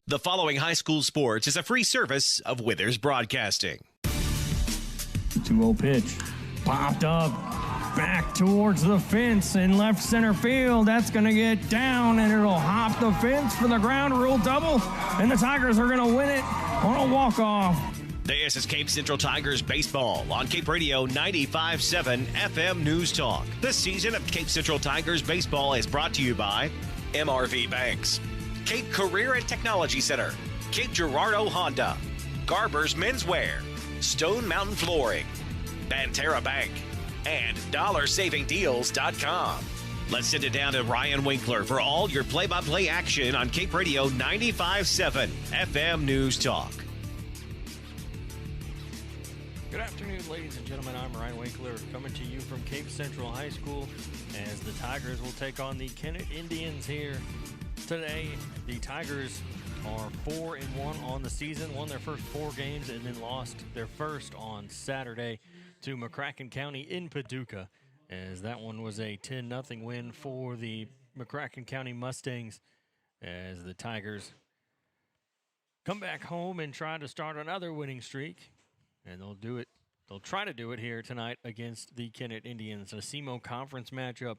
The following high school sports is a free service of Withers Broadcasting. 2-0 pitch. Popped up. Back towards the fence in left center field. That's going to get down, and it'll hop the fence for the ground rule double. And the Tigers are going to win it on a walk-off. This is Cape Central Tigers baseball on Cape Radio 95.7 FM News Talk. This season of Cape Central Tigers baseball is brought to you by MRV Banks, Cape Career and Technology Center, Cape Girardeau Honda, Garber's Menswear, Stone Mountain Flooring, Banterra Bank, and DollarSavingDeals.com. Let's send it down to Ryan Winkler for all your play-by-play action on Cape Radio 95.7 FM News Talk. Good afternoon, ladies and gentlemen. I'm Ryan Winkler coming to you from Cape Central High School as the Tigers will take on the Kennett Indians here today. The Tigers are 4-1 on the season, won their first 4 games, and then lost their first on Saturday to McCracken County in Paducah, as that one was a 10-0 win for the McCracken County Mustangs, as the Tigers come back home and try to start another winning streak, and they'll do it. They'll try to do it here tonight against the Kennett Indians, a SEMO conference matchup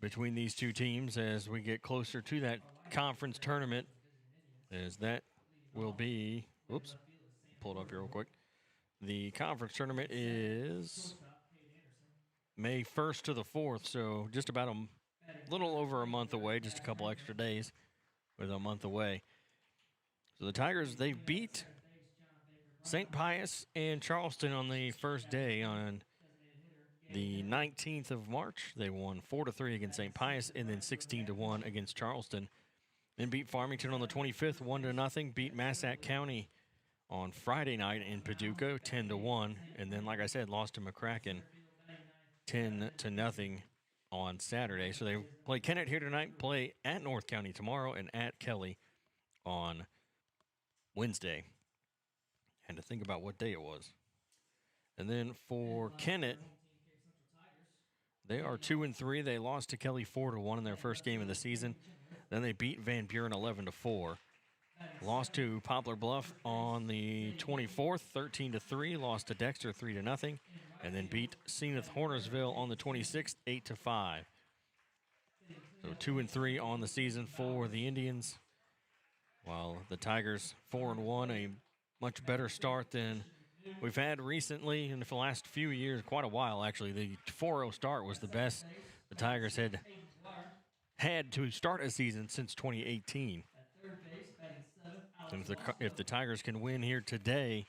between these two teams as we get closer to that conference tournament, as that will be, oops, pull it up here real quick. The conference tournament is May 1st to the 4th, so just about a little over a month away, just a couple extra days with a month away. So the Tigers, they beat St. Pius and Charleston on the first day on the 19th of March. They won 4-3 against St. Pius and then 16-1 against Charleston. Then beat Farmington on the 25th, 1-0. Beat Massac County on Friday night in Paducah, 10-1. And then, like I said, lost to McCracken, 10-0 on Saturday. So they play Kennett here tonight, play at North County tomorrow, and at Kelly on Wednesday. Had to think about what day it was. And then for Kennett, they are 2-3. They lost to Kelly 4-1 in their first game of the season. Then they beat Van Buren 11-4. Lost to Poplar Bluff on the 24th, 13-3. Lost to Dexter 3-0. And then beat Zenith Hornersville on the 26th, 8-5. So 2-3 on the season for the Indians, while the Tigers 4-1, a much better start than we've had recently in the last few years, quite a while actually. The 4-0 start was the best the Tigers had to start a season since 2018. And if the Tigers can win here today,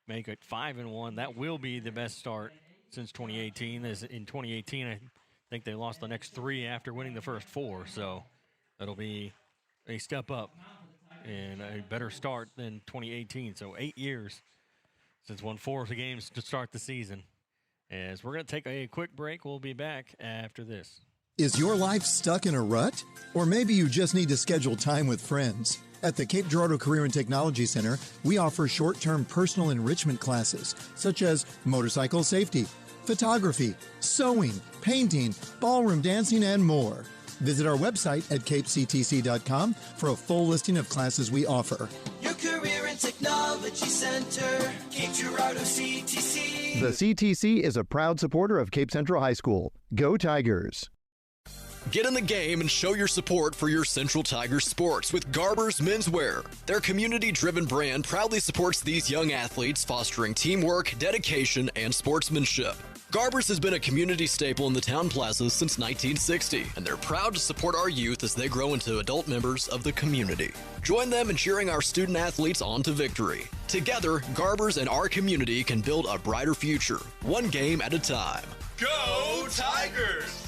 make it 5-1, that will be the best start since 2018. As in 2018, I think they lost the next 3 after winning the first 4, so that'll be a step up and a better start than 2018. So 8 years since won 4 of the games to start the season. As we're going to take a quick break, we'll be back after this. Is your life stuck in a rut? Or maybe you just need to schedule time with friends. At the Cape Girardeau Career and Technology Center, we offer short-term personal enrichment classes, such as motorcycle safety, photography, sewing, painting, ballroom dancing, and more. Visit our website at capectc.com for a full listing of classes we offer. Your Career and Technology Center, Cape Girardeau CTC. The CTC is a proud supporter of Cape Central High School. Go Tigers! Get in the game and show your support for your Central Tigers sports with Garber's Menswear. Their community-driven brand proudly supports these young athletes, fostering teamwork, dedication, and sportsmanship. Garber's has been a community staple in the town plazas since 1960, and they're proud to support our youth as they grow into adult members of the community. Join them in cheering our student athletes on to victory. Together, Garber's and our community can build a brighter future, one game at a time. Go Tigers!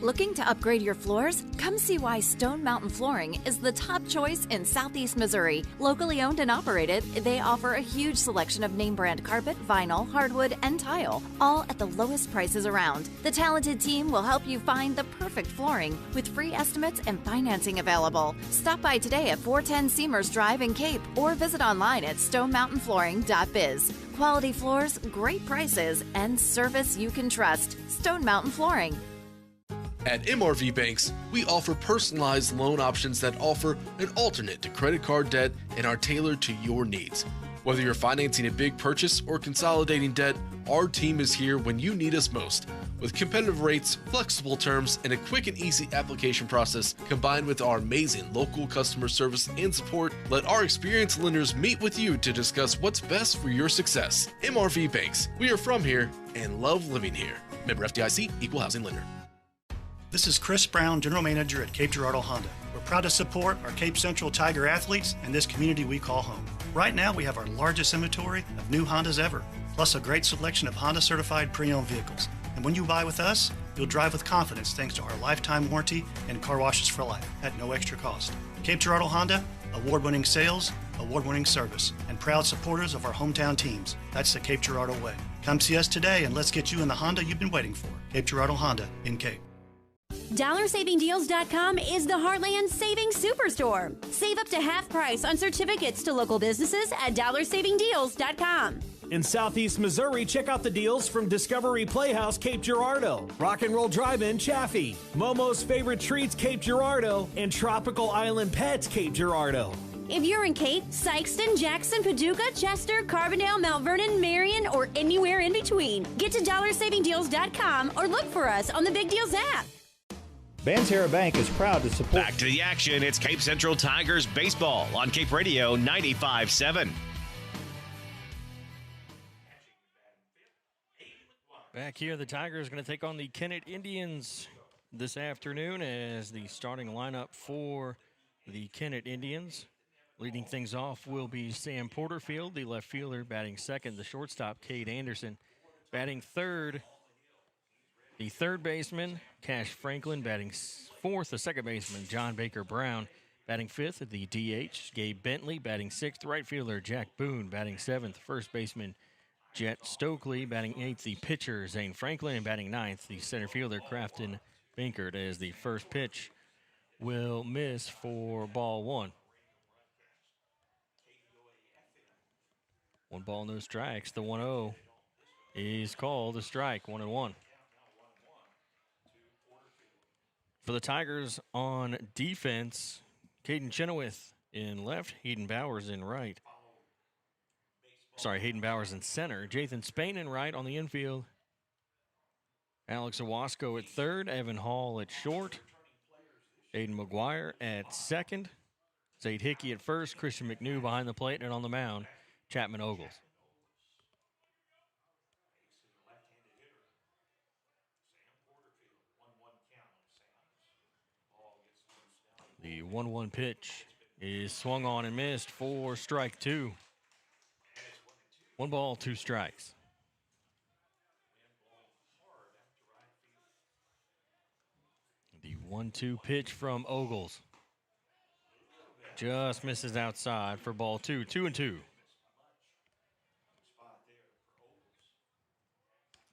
Looking to upgrade your floors? Come see why Stone Mountain Flooring is the top choice in Southeast Missouri. Locally owned and operated, they offer a huge selection of name brand carpet, vinyl, hardwood, and tile, all at the lowest prices around. The talented team will help you find the perfect flooring with free estimates and financing available. Stop by today at 410 Seamers Drive in Cape or visit online at stonemountainflooring.biz. Quality floors, great prices, and service you can trust. Stone Mountain Flooring. At MRV Banks, we offer personalized loan options that offer an alternate to credit card debt and are tailored to your needs. Whether you're financing a big purchase or consolidating debt, our team is here when you need us most. With competitive rates, flexible terms, and a quick and easy application process, combined with our amazing local customer service and support, let our experienced lenders meet with you to discuss what's best for your success. MRV Banks, we are from here and love living here. Member FDIC, Equal Housing Lender. This is Chris Brown, General Manager at Cape Girardeau Honda. We're proud to support our Cape Central Tiger athletes and this community we call home. Right now, we have our largest inventory of new Hondas ever, plus a great selection of Honda certified pre-owned vehicles. And when you buy with us, you'll drive with confidence thanks to our lifetime warranty and car washes for life at no extra cost. Cape Girardeau Honda, award-winning sales, award-winning service, and proud supporters of our hometown teams. That's the Cape Girardeau way. Come see us today and let's get you in the Honda you've been waiting for. Cape Girardeau Honda in Cape. DollarSavingDeals.com is the Heartland Savings Superstore. Save up to half price on certificates to local businesses at DollarSavingDeals.com. In Southeast Missouri, check out the deals from Discovery Playhouse Cape Girardeau, Rock and Roll Drive-In Chaffee, Momo's Favorite Treats Cape Girardeau, and Tropical Island Pets Cape Girardeau. If you're in Cape, Sykeston, Jackson, Paducah, Chester, Carbondale, Mount Vernon, Marion, or anywhere in between, get to DollarSavingDeals.com or look for us on the Big Deals app. Banterra Bank is proud to support. Back to the action. It's Cape Central Tigers baseball on Cape Radio 95.7. Back here, the Tigers are going to take on the Kennett Indians this afternoon as the starting lineup for the Kennett Indians. Leading things off will be Sam Porterfield, the left fielder, batting second. The shortstop, Cade Anderson, batting third. The third baseman, Cash Franklin, batting fourth. The second baseman, John Baker Brown, batting fifth. The DH, Gabe Bentley, batting sixth. Right fielder, Jack Boone, batting seventh. First baseman, Jet Stokely, batting eighth. The pitcher, Zane Franklin, and batting ninth, the center fielder, Crafton Binkert, as the first pitch will miss for ball one. 1 ball, no strikes. The 1-0 is called a strike, 1-1. For the Tigers on defense, Caden Chenoweth in left, Hayden Bowers in right. Hayden Bowers in center. Jathan Spain in right on the infield. Alex Owasco at third. Evan Hall at short. Aiden McGuire at second. Zade Hickey at first. Christian McNew behind the plate, and on the mound, Chapman Ogles. The 1-1 pitch is swung on and missed for strike two. 1 ball, 2 strikes. The 1-2 pitch from Ogles just misses outside for ball 2. 2-2.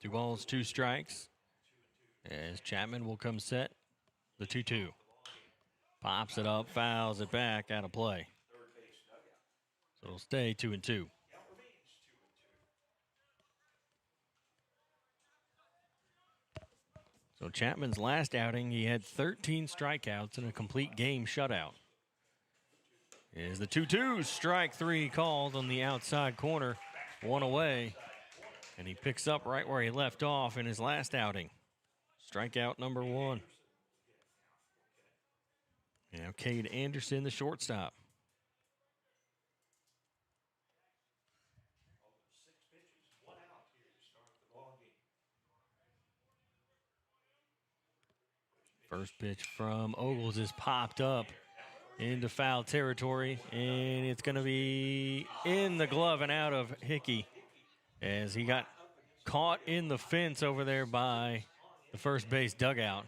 2 balls, 2 strikes. As Chapman will come set. The 2-2. Pops it up, fouls it back, out of play. So it'll stay 2-2. So Chapman's last outing, he had 13 strikeouts and a complete game shutout. Is the 2-2, strike 3 called on the outside corner, 1 away. And he picks up right where he left off in his last outing. Strikeout number 1. Now Cade Anderson, the shortstop. First pitch from Ogles is popped up into foul territory, and it's going to be in the glove and out of Hickey as he got caught in the fence over there by the first base dugout.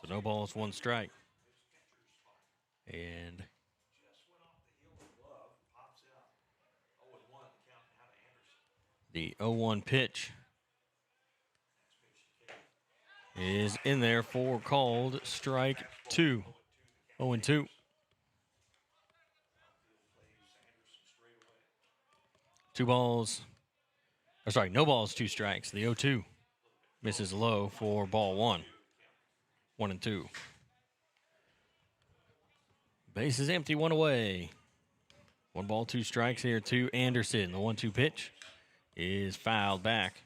So no balls, 1 strike. And the 0-1 pitch is in there for called strike 2. 0-2. Two balls, No balls, 2 strikes. The 0-2 misses low for ball 1. 1-2. Base is empty, 1 away. 1 ball, 2 strikes here to Anderson. The 1-2 pitch is fouled back.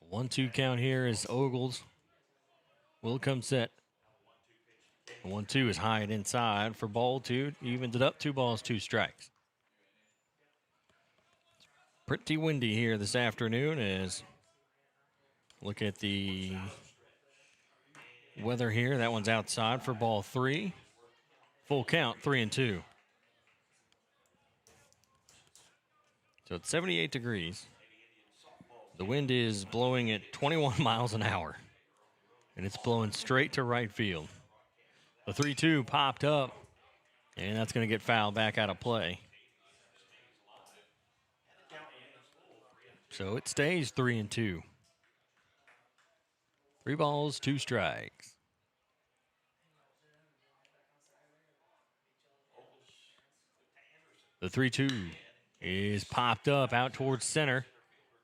A 1-2 count here as Ogles will come set. The 1-2 is high and inside for ball 2. Evened it up, 2 balls, 2 strikes. Pretty windy here this afternoon as look at the weather here. That one's outside for ball 3. Full count, 3-2. So it's 78 degrees. The wind is blowing at 21 miles an hour, and it's blowing straight to right field. The 3-2 popped up, and that's going to get fouled back out of play. So it stays 3-2. 3 balls, 2 strikes. The 3-2 is popped up out towards center.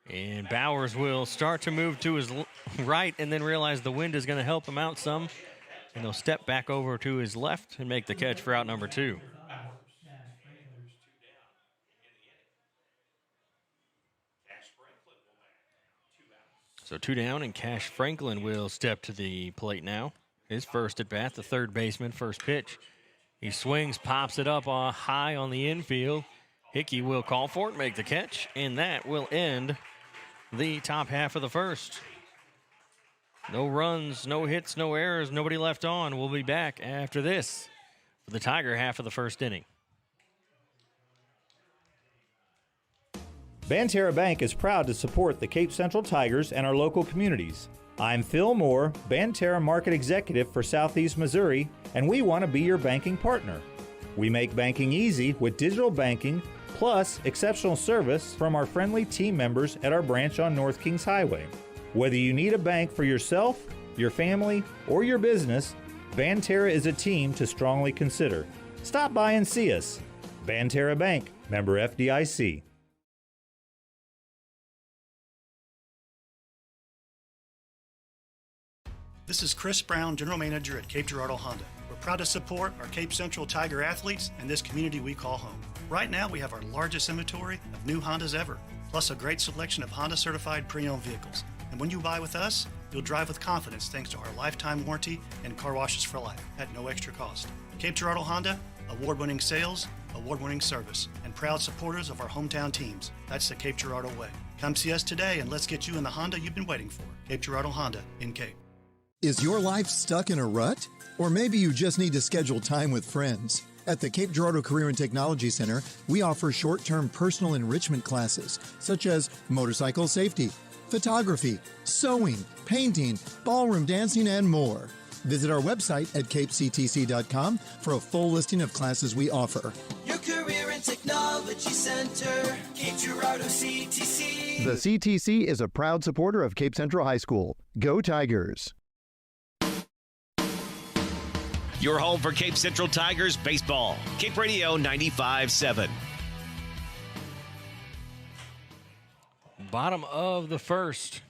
And Bowers will start to move to his right and then realize the wind is going to help him out some. And he'll step back over to his left and make the catch for out number 2. So 2 down, and Cash Franklin will step to the plate now. His first at bat, the third baseman, first pitch. He swings, pops it up high on the infield. Hickey will call for it, make the catch, and that will end the top half of the first. No runs, no hits, no errors, nobody left on. We'll be back after this for the Tiger half of the first inning. Banterra Bank is proud to support the Cape Central Tigers and our local communities. I'm Phil Moore, Banterra Market Executive for Southeast Missouri, and we want to be your banking partner. We make banking easy with digital banking, plus exceptional service from our friendly team members at our branch on North Kings Highway. Whether you need a bank for yourself, your family, or your business, Banterra is a team to strongly consider. Stop by and see us. Banterra Bank, member FDIC. This is Chris Brown, General Manager at Cape Girardeau Honda. We're proud to support our Cape Central Tiger athletes and this community we call home. Right now, we have our largest inventory of new Hondas ever, plus a great selection of Honda-certified pre-owned vehicles. And when you buy with us, you'll drive with confidence thanks to our lifetime warranty and car washes for life at no extra cost. Cape Girardeau Honda, award-winning sales, award-winning service, and proud supporters of our hometown teams. That's the Cape Girardeau way. Come see us today and let's get you in the Honda you've been waiting for. Cape Girardeau Honda in Cape. Is your life stuck in a rut? Or maybe you just need to schedule time with friends. At the Cape Girardeau Career and Technology Center, we offer short-term personal enrichment classes such as motorcycle safety, photography, sewing, painting, ballroom dancing, and more. Visit our website at capectc.com for a full listing of classes we offer. Your Career and Technology Center, Cape Girardeau CTC. The CTC is a proud supporter of Cape Central High School. Go Tigers! Your home for Cape Central Tigers baseball. Cape Radio 95.7. Bottom of the first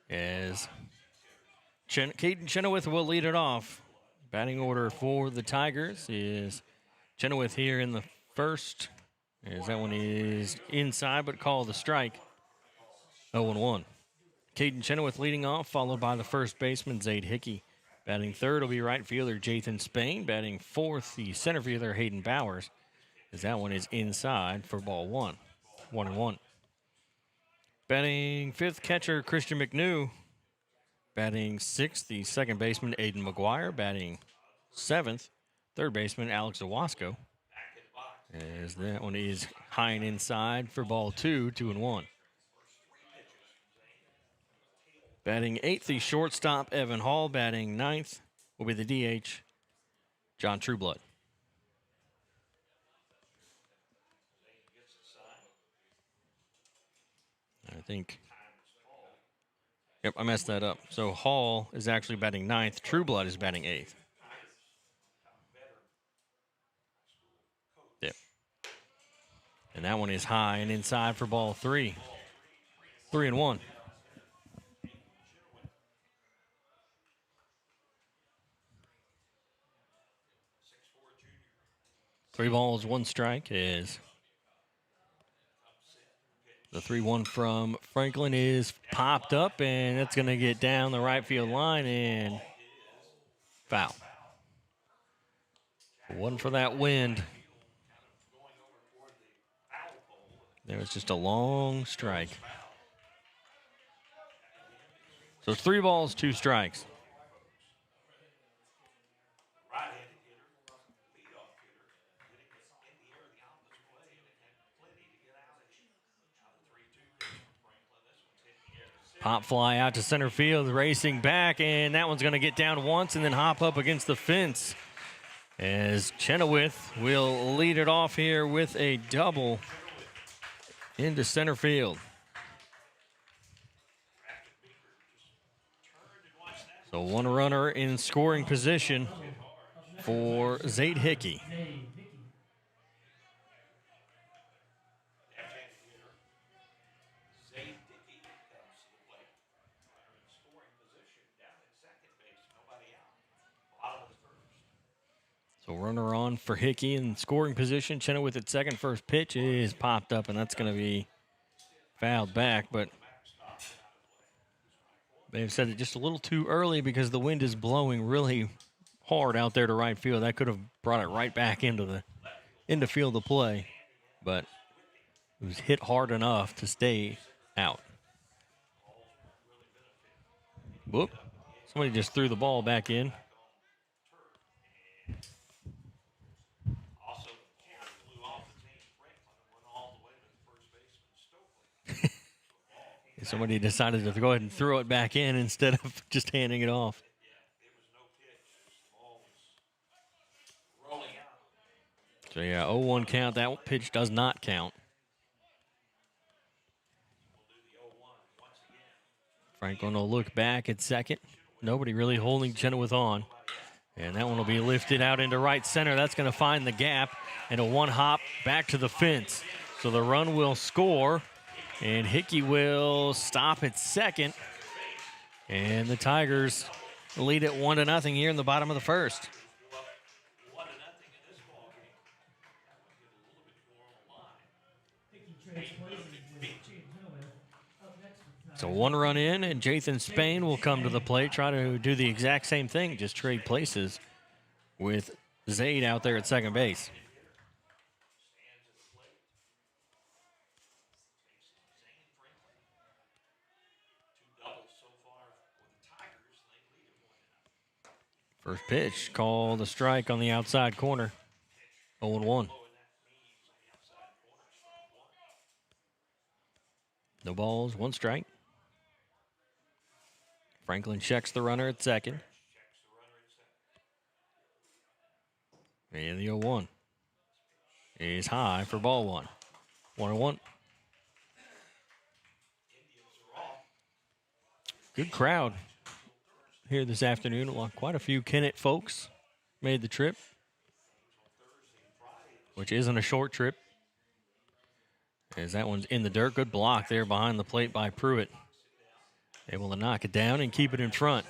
as Caden Chenoweth will lead it off. Batting order for the Tigers is Chenoweth here in the first. As that one is inside, but called a strike. 0-1. Caden Chenoweth leading off, followed by the first baseman, Zaid Hickey. Batting third will be right fielder Jathan Spain. Batting fourth, the center fielder Hayden Bowers, as that one is inside for ball 1. 1-1. Batting fifth, catcher Christian McNew. Batting sixth, the second baseman Aiden McGuire. Batting seventh, third baseman Alex Owasco, as that one is high and inside for ball 2. 2-1. Batting eighth, the shortstop, Evan Hall. Batting ninth will be the DH, John Trueblood. I think Yep, I messed that up. So Hall is actually batting 9th. Trueblood is batting 8th. Yep. And that one is high and inside for ball 3. 3-1. 3 balls, 1 strike is the 3-1 from Franklin is popped up, and it's going to get down the right field line and foul. One for that wind. There was just a long strike. So it's 3 balls, 2 strikes. Pop fly out to center field, racing back, and that one's going to get down once and then hop up against the fence. As Chenoweth will lead it off here with a double into center field. So 1 runner in scoring position for Zayde Hickey. So runner on for Hickey in scoring position. Chenoweth at second. First pitch is popped up, and that's going to be fouled back. But they've said it just a little too early because the wind is blowing really hard out there to right field. That could have brought it right back into field of play. But it was hit hard enough to stay out. Whoop. Somebody just threw the ball back in. Somebody decided to go ahead and throw it back in instead of just handing it off. So, yeah, 0-1 count. That pitch does not count. Franklin will look back at second. Nobody really holding Chenoweth on. And that one will be lifted out into right center. That's going to find the gap. And a 1-hop back to the fence. So the run will score. And Hickey will stop at second. And the Tigers lead at 1-0 here in the bottom of the first. So 1 run in, and Jathan Spain will come to the plate, try to do the exact same thing, just trade places with Zayde out there at second base. First pitch, called a strike on the outside corner. 0-1. No balls, 1 strike. Franklin checks the runner at second. And the 0-1 is high for ball 1. 1-1. Good crowd here this afternoon. Quite a few Kennett folks made the trip, which isn't a short trip, as that one's in the dirt. Good block there behind the plate by Pruitt. Able to knock it down and keep it in front.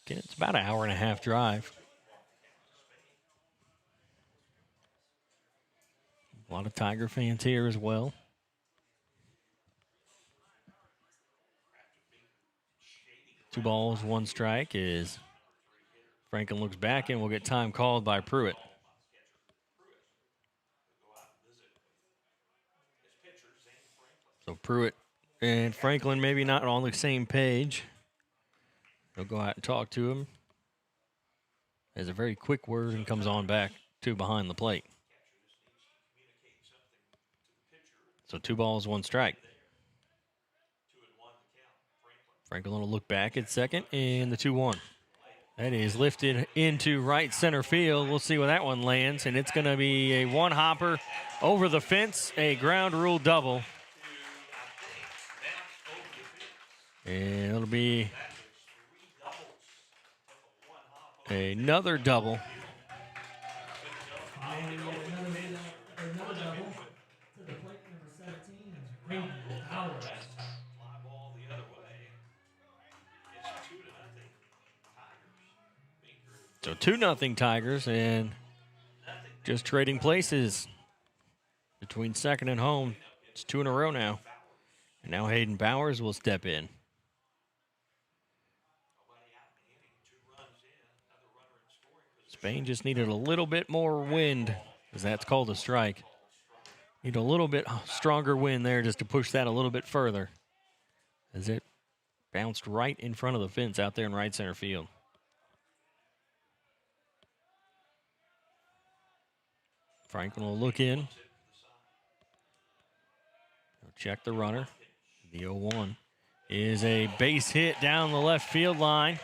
Again, it's about an 1.5-hour drive. A lot of Tiger fans here as well. Two balls, 1 strike is Franklin looks back and will get time called by Pruitt. So Pruitt and Franklin maybe not on the same page. They'll go out and talk to him. Has a very quick word and comes on back to behind the plate. So 2 balls, 1 strike. Franklin will look back at second, and the 2-1. That is lifted into right center field. We'll see where that one lands, and it's going to be a 1-hopper over the fence, a ground rule double. And it'll be another double. So 2-0 Tigers, and just trading places between second and home. It's 2 in a row now. And now Hayden Bowers will step in. Spain just needed a little bit more wind, as that's called a strike. Need a little bit stronger wind there just to push that a little bit further, as it bounced right in front of the fence out there in right center field. Franklin will look in. He'll check the runner. The 0-1 is a base hit down the left field line.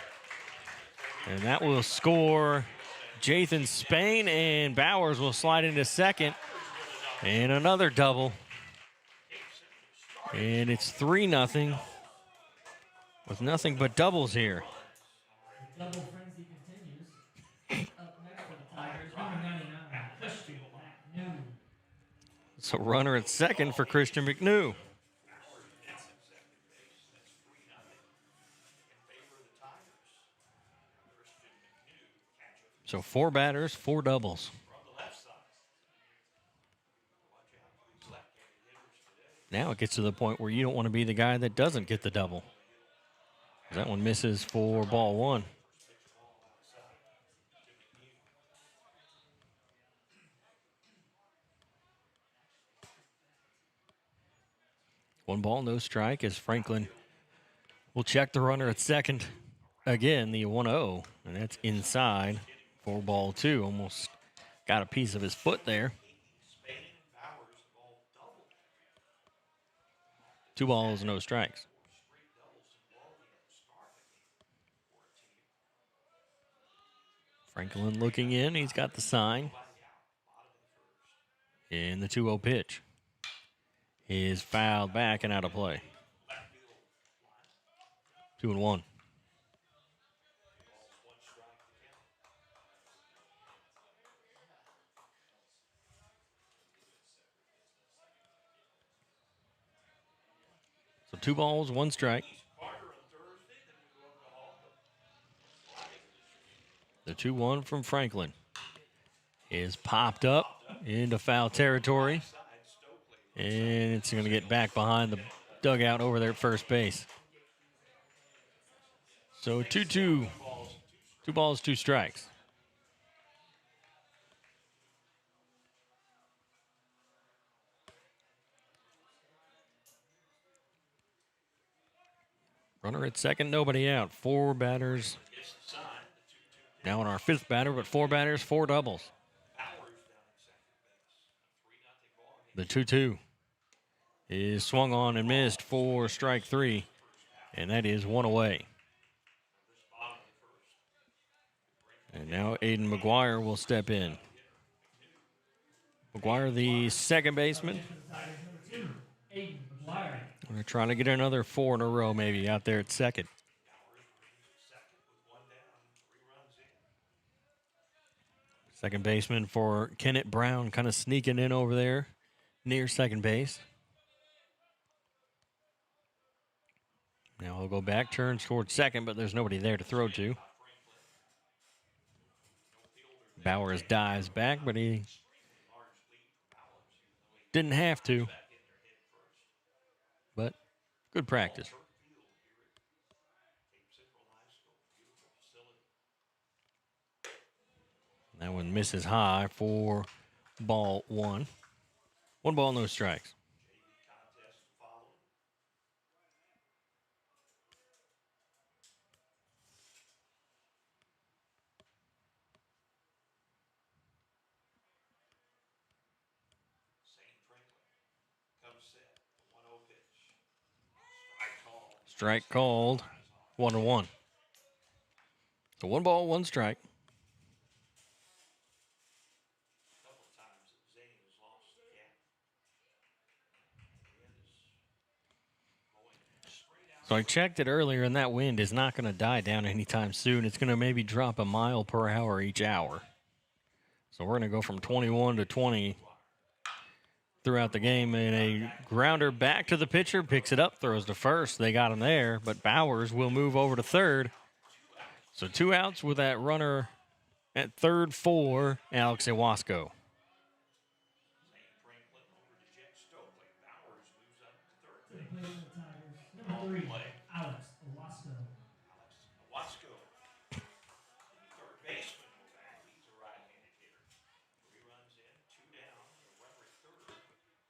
And that will score Jathan Spain, and Bowers will slide into second. And another double. And it's 3-0 with nothing but doubles here. The double frenzy continues. Up next for the Tigers, number 99, Christian McNew. It's a runner at second for Christian McNew. So 4 batters, 4 doubles. Now it gets to the point where you don't want to be the guy that doesn't get the double. That one misses for ball 1. One ball, no strike, as Franklin will check the runner at second. Again, the 1-0, and that's inside for ball 2. Almost got a piece of his foot there. 2 balls, no strikes. Franklin looking in. He's got the sign. And the 2-0 pitch is fouled back and out of play. 2-1. So 2 balls, 1 strike. The 2-1 from Franklin is popped up into foul territory. And it's going to get back behind the dugout over there at first base. So 2-2. 2 balls, 2 strikes. Runner at second, nobody out. 4 batters. Now on our 5th batter, but 4 batters, 4 doubles. The 2-2 is swung on and missed for strike 3, and that is 1 away. And now Aiden McGuire will step in. McGuire, the second baseman. They're trying to get another 4 in a row maybe out there at second. Second baseman for Kennett Brown, kind of sneaking in over there near second base. Now he'll go back, turns towards second, but there's nobody there to throw to. Bowers dives back, but he didn't have to. But good practice. That one misses high for ball 1. 1 ball, no strikes. Strike called. 1-1. So 1 ball, 1 strike. So I checked it earlier, and that wind is not going to die down anytime soon. It's going to maybe drop a mile per hour each hour. So we're going to go from 21 to 20 throughout the game. And a grounder back to the pitcher, picks it up, throws to first. They got him there, but Bowers will move over to third. So 2 outs with that runner at third for Alex Iwasco.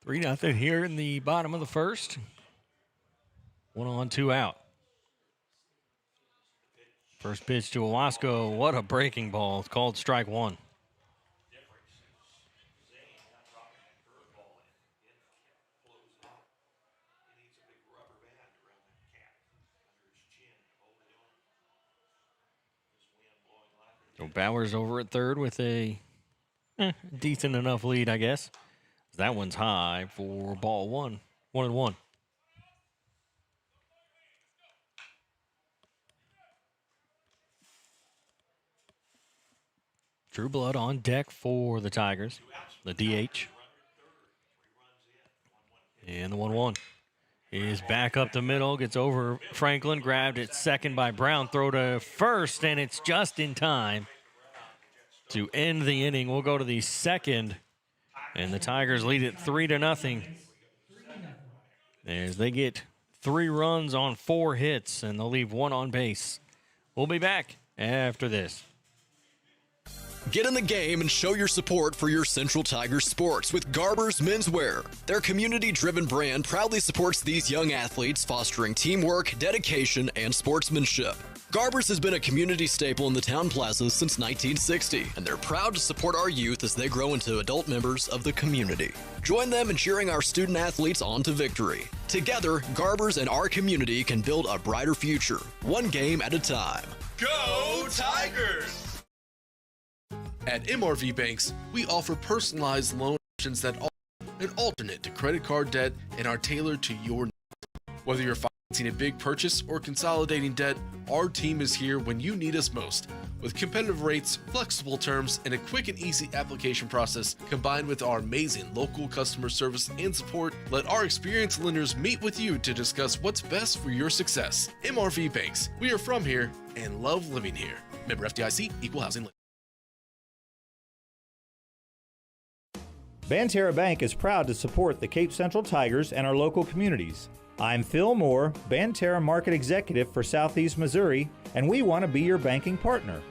Three nothing here in the bottom of the first. 1 on, 2 out. First pitch to Iwasco. What a breaking ball. It's called strike 1. So Bowers over at third with a decent enough lead, I guess. That one's high for ball 1. 1-1. True Blood on deck for the Tigers, the DH. And the 1-1 is back up the middle, gets over Franklin, grabbed at second by Brown, throw to first, and it's just in time to end the inning. We'll go to the second, and the Tigers lead it 3-0. As they get 3 runs on 4 hits, and they'll leave 1 on base. We'll be back after this. Get in the game and show your support for your Central Tigers sports with Garber's Menswear. Their community-driven brand proudly supports these young athletes, fostering teamwork, dedication, and sportsmanship. Garber's has been a community staple in the town plazas since 1960, and they're proud to support our youth as they grow into adult members of the community. Join them in cheering our student athletes on to victory. Together, Garber's and our community can build a brighter future, one game at a time. Go Tigers! At MRV Banks, we offer personalized loan options that offer an alternate to credit card debt and are tailored to your needs. Whether you're financing a big purchase or consolidating debt, our team is here when you need us most. With competitive rates, flexible terms, and a quick and easy application process, combined with our amazing local customer service and support, let our experienced lenders meet with you to discuss what's best for your success. MRV Banks, we are from here and love living here. Member FDIC, Equal Housing Lender. Banterra Bank is proud to support the Cape Central Tigers and our local communities. I'm Phil Moore, Banterra Market Executive for Southeast Missouri, and we want to be your banking partner.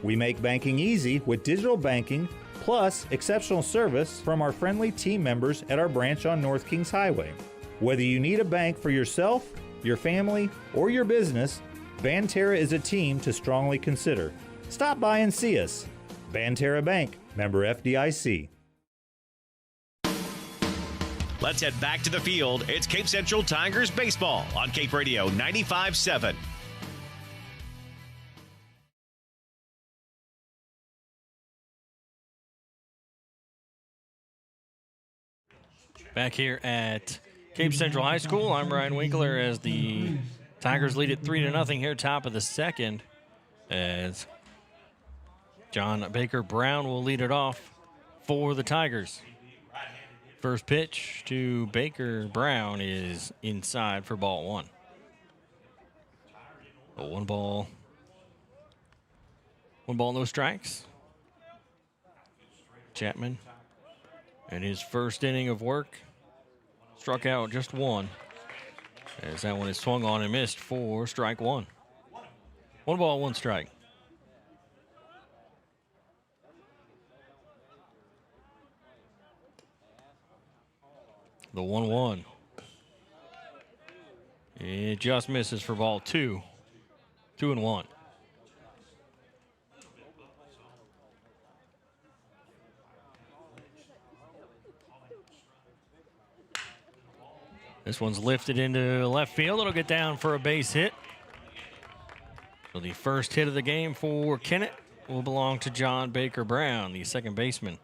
We make banking easy with digital banking, plus exceptional service from our friendly team members at our branch on North Kings Highway. Whether you need a bank for yourself, your family, or your business, Banterra is a team to strongly consider. Stop by and see us. Banterra Bank, member FDIC. Let's head back to the field. It's Cape Central Tigers baseball on Cape Radio 95.7. Back here at Cape Central High School, I'm Ryan Winkler as the Tigers lead it 3-0 here, top of the second, as John Baker Brown will lead it off for the Tigers. First pitch to Baker Brown is inside for ball 1. A 1 ball, no strikes. Chapman in his first inning of work struck out just 1, as that one is swung on and missed for strike 1. 1 ball, 1 strike. The 1-1. It just misses for ball 2. 2-1. This one's lifted into left field. It'll get down for a base hit. So the first hit of the game for Kennett will belong to John Baker Brown, the second baseman.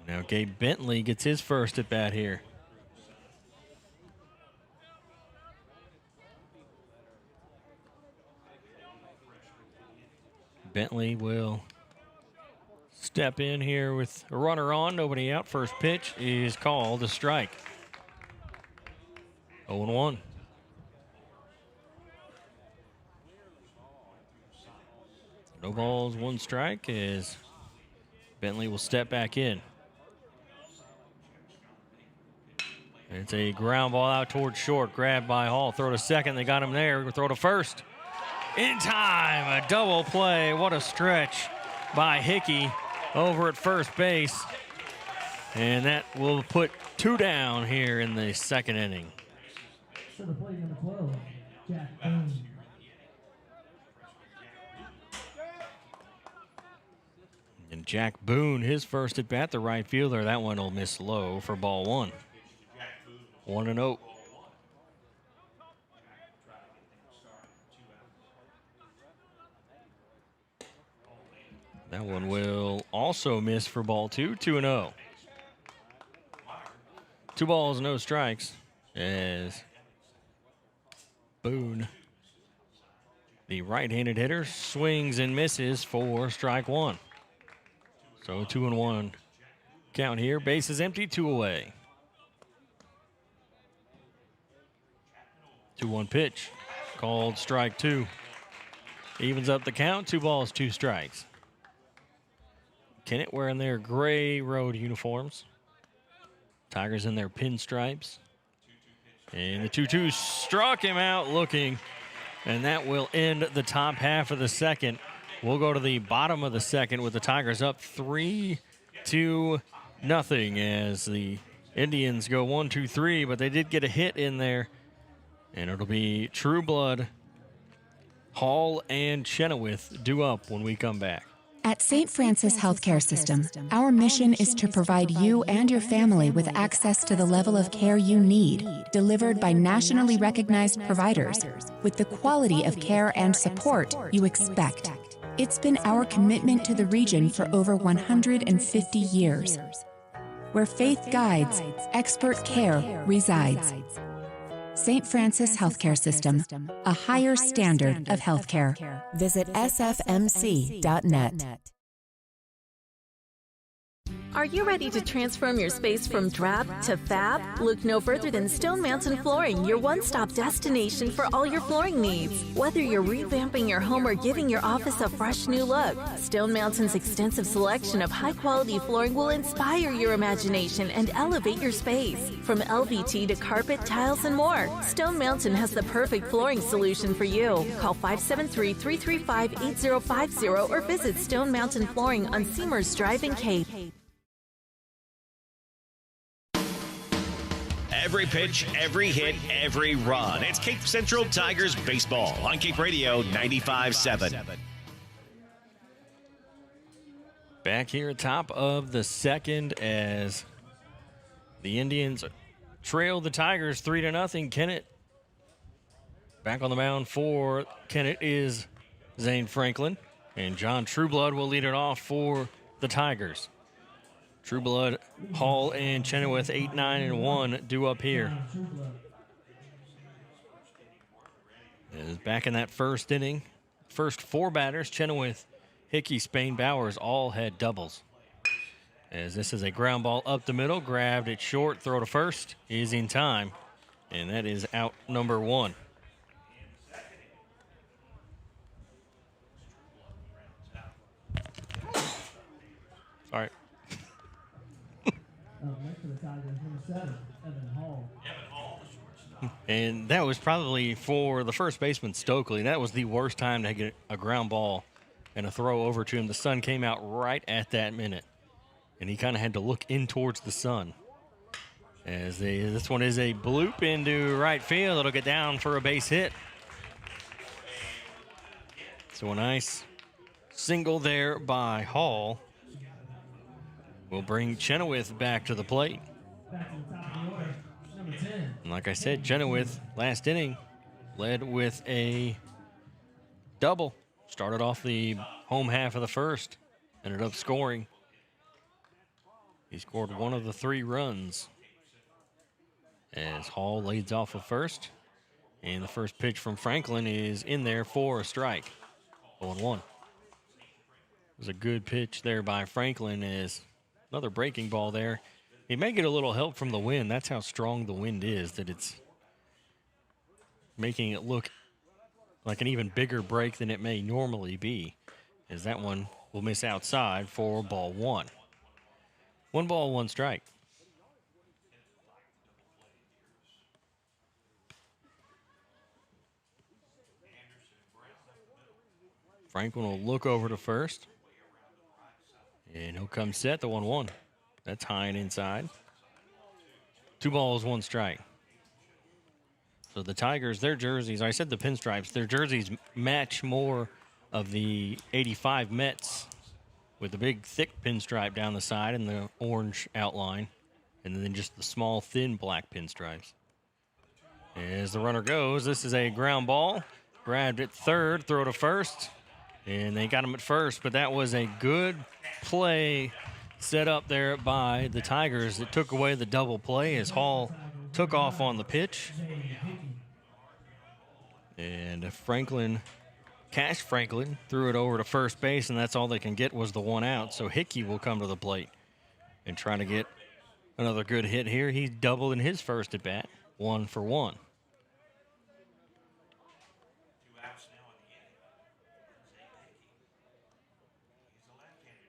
Now Gabe Bentley gets his first at bat here. Bentley will step in here with a runner on, nobody out. First pitch is called a strike. 0-1. No balls, one strike as Bentley will step back in. It's a ground ball out towards short, grabbed by Hall. Throw to second, they got him there. Throw to first. In time, a double play. What a stretch by Hickey over at first base. And that will put 2 down here in the second inning. To the plate number 12, Jack Boone. And Jack Boone, his first at bat, the right fielder. That one will miss low for ball 1. 1-0. That one will also miss for ball 2, 2-0. 2 balls, no strikes as Boone, the right-handed hitter, swings and misses for strike 1. So 2-1 count here. Base is empty, 2 away. 2-1 pitch called strike 2. Evens up the count, 2 balls, 2 strikes. Kennett wearing their gray road uniforms. Tigers in their pinstripes. And the 2-2 struck him out looking, and that will end the top half of the second. We'll go to the bottom of the second with the Tigers up 3-0 as the Indians go 1-2-3, but they did get a hit in there, and it'll be Trueblood, Hall, and Chenoweth due up when we come back. At St. Francis Healthcare System, our mission is to provide you and your family with access to the level of care you need, delivered by nationally recognized providers, with the quality of care and support you expect. It's been our commitment to the region for over 150 years. Where faith guides, expert care resides. St. Francis Healthcare System, a higher standard of healthcare. Visit sfmc.net. Are you ready to transform your space from drab to fab? Look no further than Stone Mountain Flooring, your one-stop destination for all your flooring needs. Whether you're revamping your home or giving your office a fresh new look, Stone Mountain's extensive selection of high-quality flooring will inspire your imagination and elevate your space. From LVT to carpet, tiles, and more, Stone Mountain has the perfect flooring solution for you. Call 573-335-8050 or visit Stone Mountain Flooring on Seamers Drive in Cape. Every pitch, every hit, every run. It's Cape Central Tigers baseball on Cape Radio 95.7. Back here at top of the second as the Indians trail the Tigers 3-0. Kennett back on the mound for Kennett is Zane Franklin, and John Trueblood will lead it off for the Tigers. Trueblood, Hall, and Chenoweth 8-9-1 due up here. Is back in that first inning. First 4 batters, Chenoweth, Hickey, Spain, Bowers, all had doubles. As this is a ground ball up the middle, grabbed it short, throw to first is in time, and that is out number 1. Sorry. Next for the Tigers, number 7, Evan Hall. And that was probably for the first baseman, Stokely. That was the worst time to get a ground ball and a throw over to him. The sun came out right at that minute, and he kind of had to look in towards the sun. As this one is a bloop into right field. It'll get down for a base hit. So a nice single there by Hall will bring Chenoweth back to the plate. Back to the top of the order, number 10. And like I said, Chenoweth last inning led with a double. Started off the home half of the first, ended up scoring He scored one of the 3 runs as Hall leads off of first. And the first pitch from Franklin is in there for a strike. 0-1. It was a good pitch there by Franklin as another breaking ball there. He may get a little help from the wind. That's how strong the wind is, that it's making it look like an even bigger break than it may normally be, as that one will miss outside for ball 1. 1 ball, 1 strike. Franklin will look over to first, and he'll come set the 1-1. That's high and inside. 2 balls, 1 strike. So the Tigers, their jerseys, I said the pinstripes, their jerseys match more of the 85 Mets with the big, thick pinstripe down the side and the orange outline, and then just the small, thin black pinstripes. As the runner goes, this is a ground ball. Grabbed at third, throw to first, and they got him at first, but that was a good play set up there by the Tigers that took away the double play as Hall took off on the pitch. And Cash Franklin threw it over to first base, and that's all they can get was the 1 out. So Hickey will come to the plate and try to get another good hit here. He's doubled in his first at bat, 1 for 1.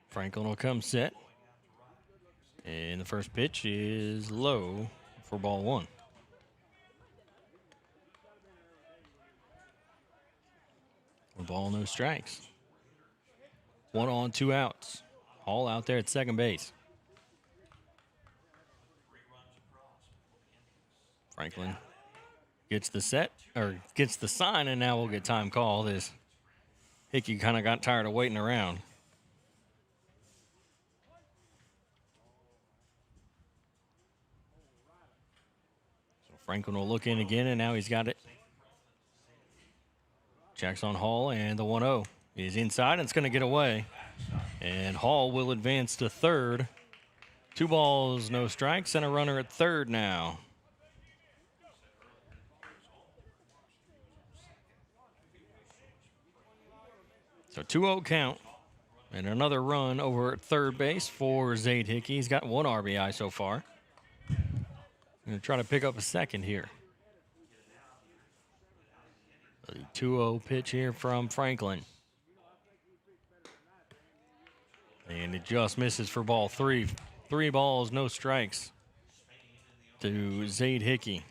Franklin will come set. And the first pitch is low for ball 1. One ball, no strikes. 1 on, 2 outs. Hall out there at second base. Franklin gets the sign, and now we'll get time called as Hickey kind of got tired of waiting around. So Franklin will look in again, and now he's got it. Checks on Hall, and the 1-0 is inside, and it's going to get away. And Hall will advance to third. 2 balls, no strikes, and a runner at third now. So 2-0 count, and another run over at third base for Zade Hickey. He's got 1 RBI so far. Going to try to pick up a second here. The 2-0 pitch here from Franklin. And it just misses for ball 3. 3 balls, no strikes to Zade Hickey.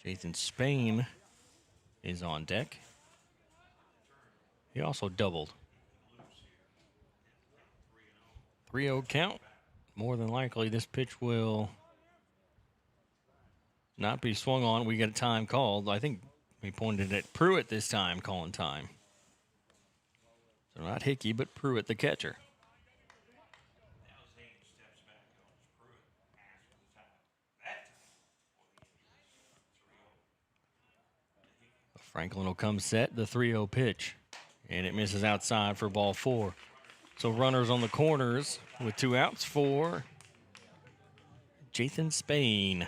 Jason Spain is on deck. He also doubled. 3-0 count. More than likely this pitch will not be swung on. We get a time called. I think we pointed at Pruitt this time, calling time. So not Hickey, but Pruitt, the catcher. Franklin will come set, the 3-0 pitch. And it misses outside for ball 4. So runners on the corners with 2 outs for Jathan Spain.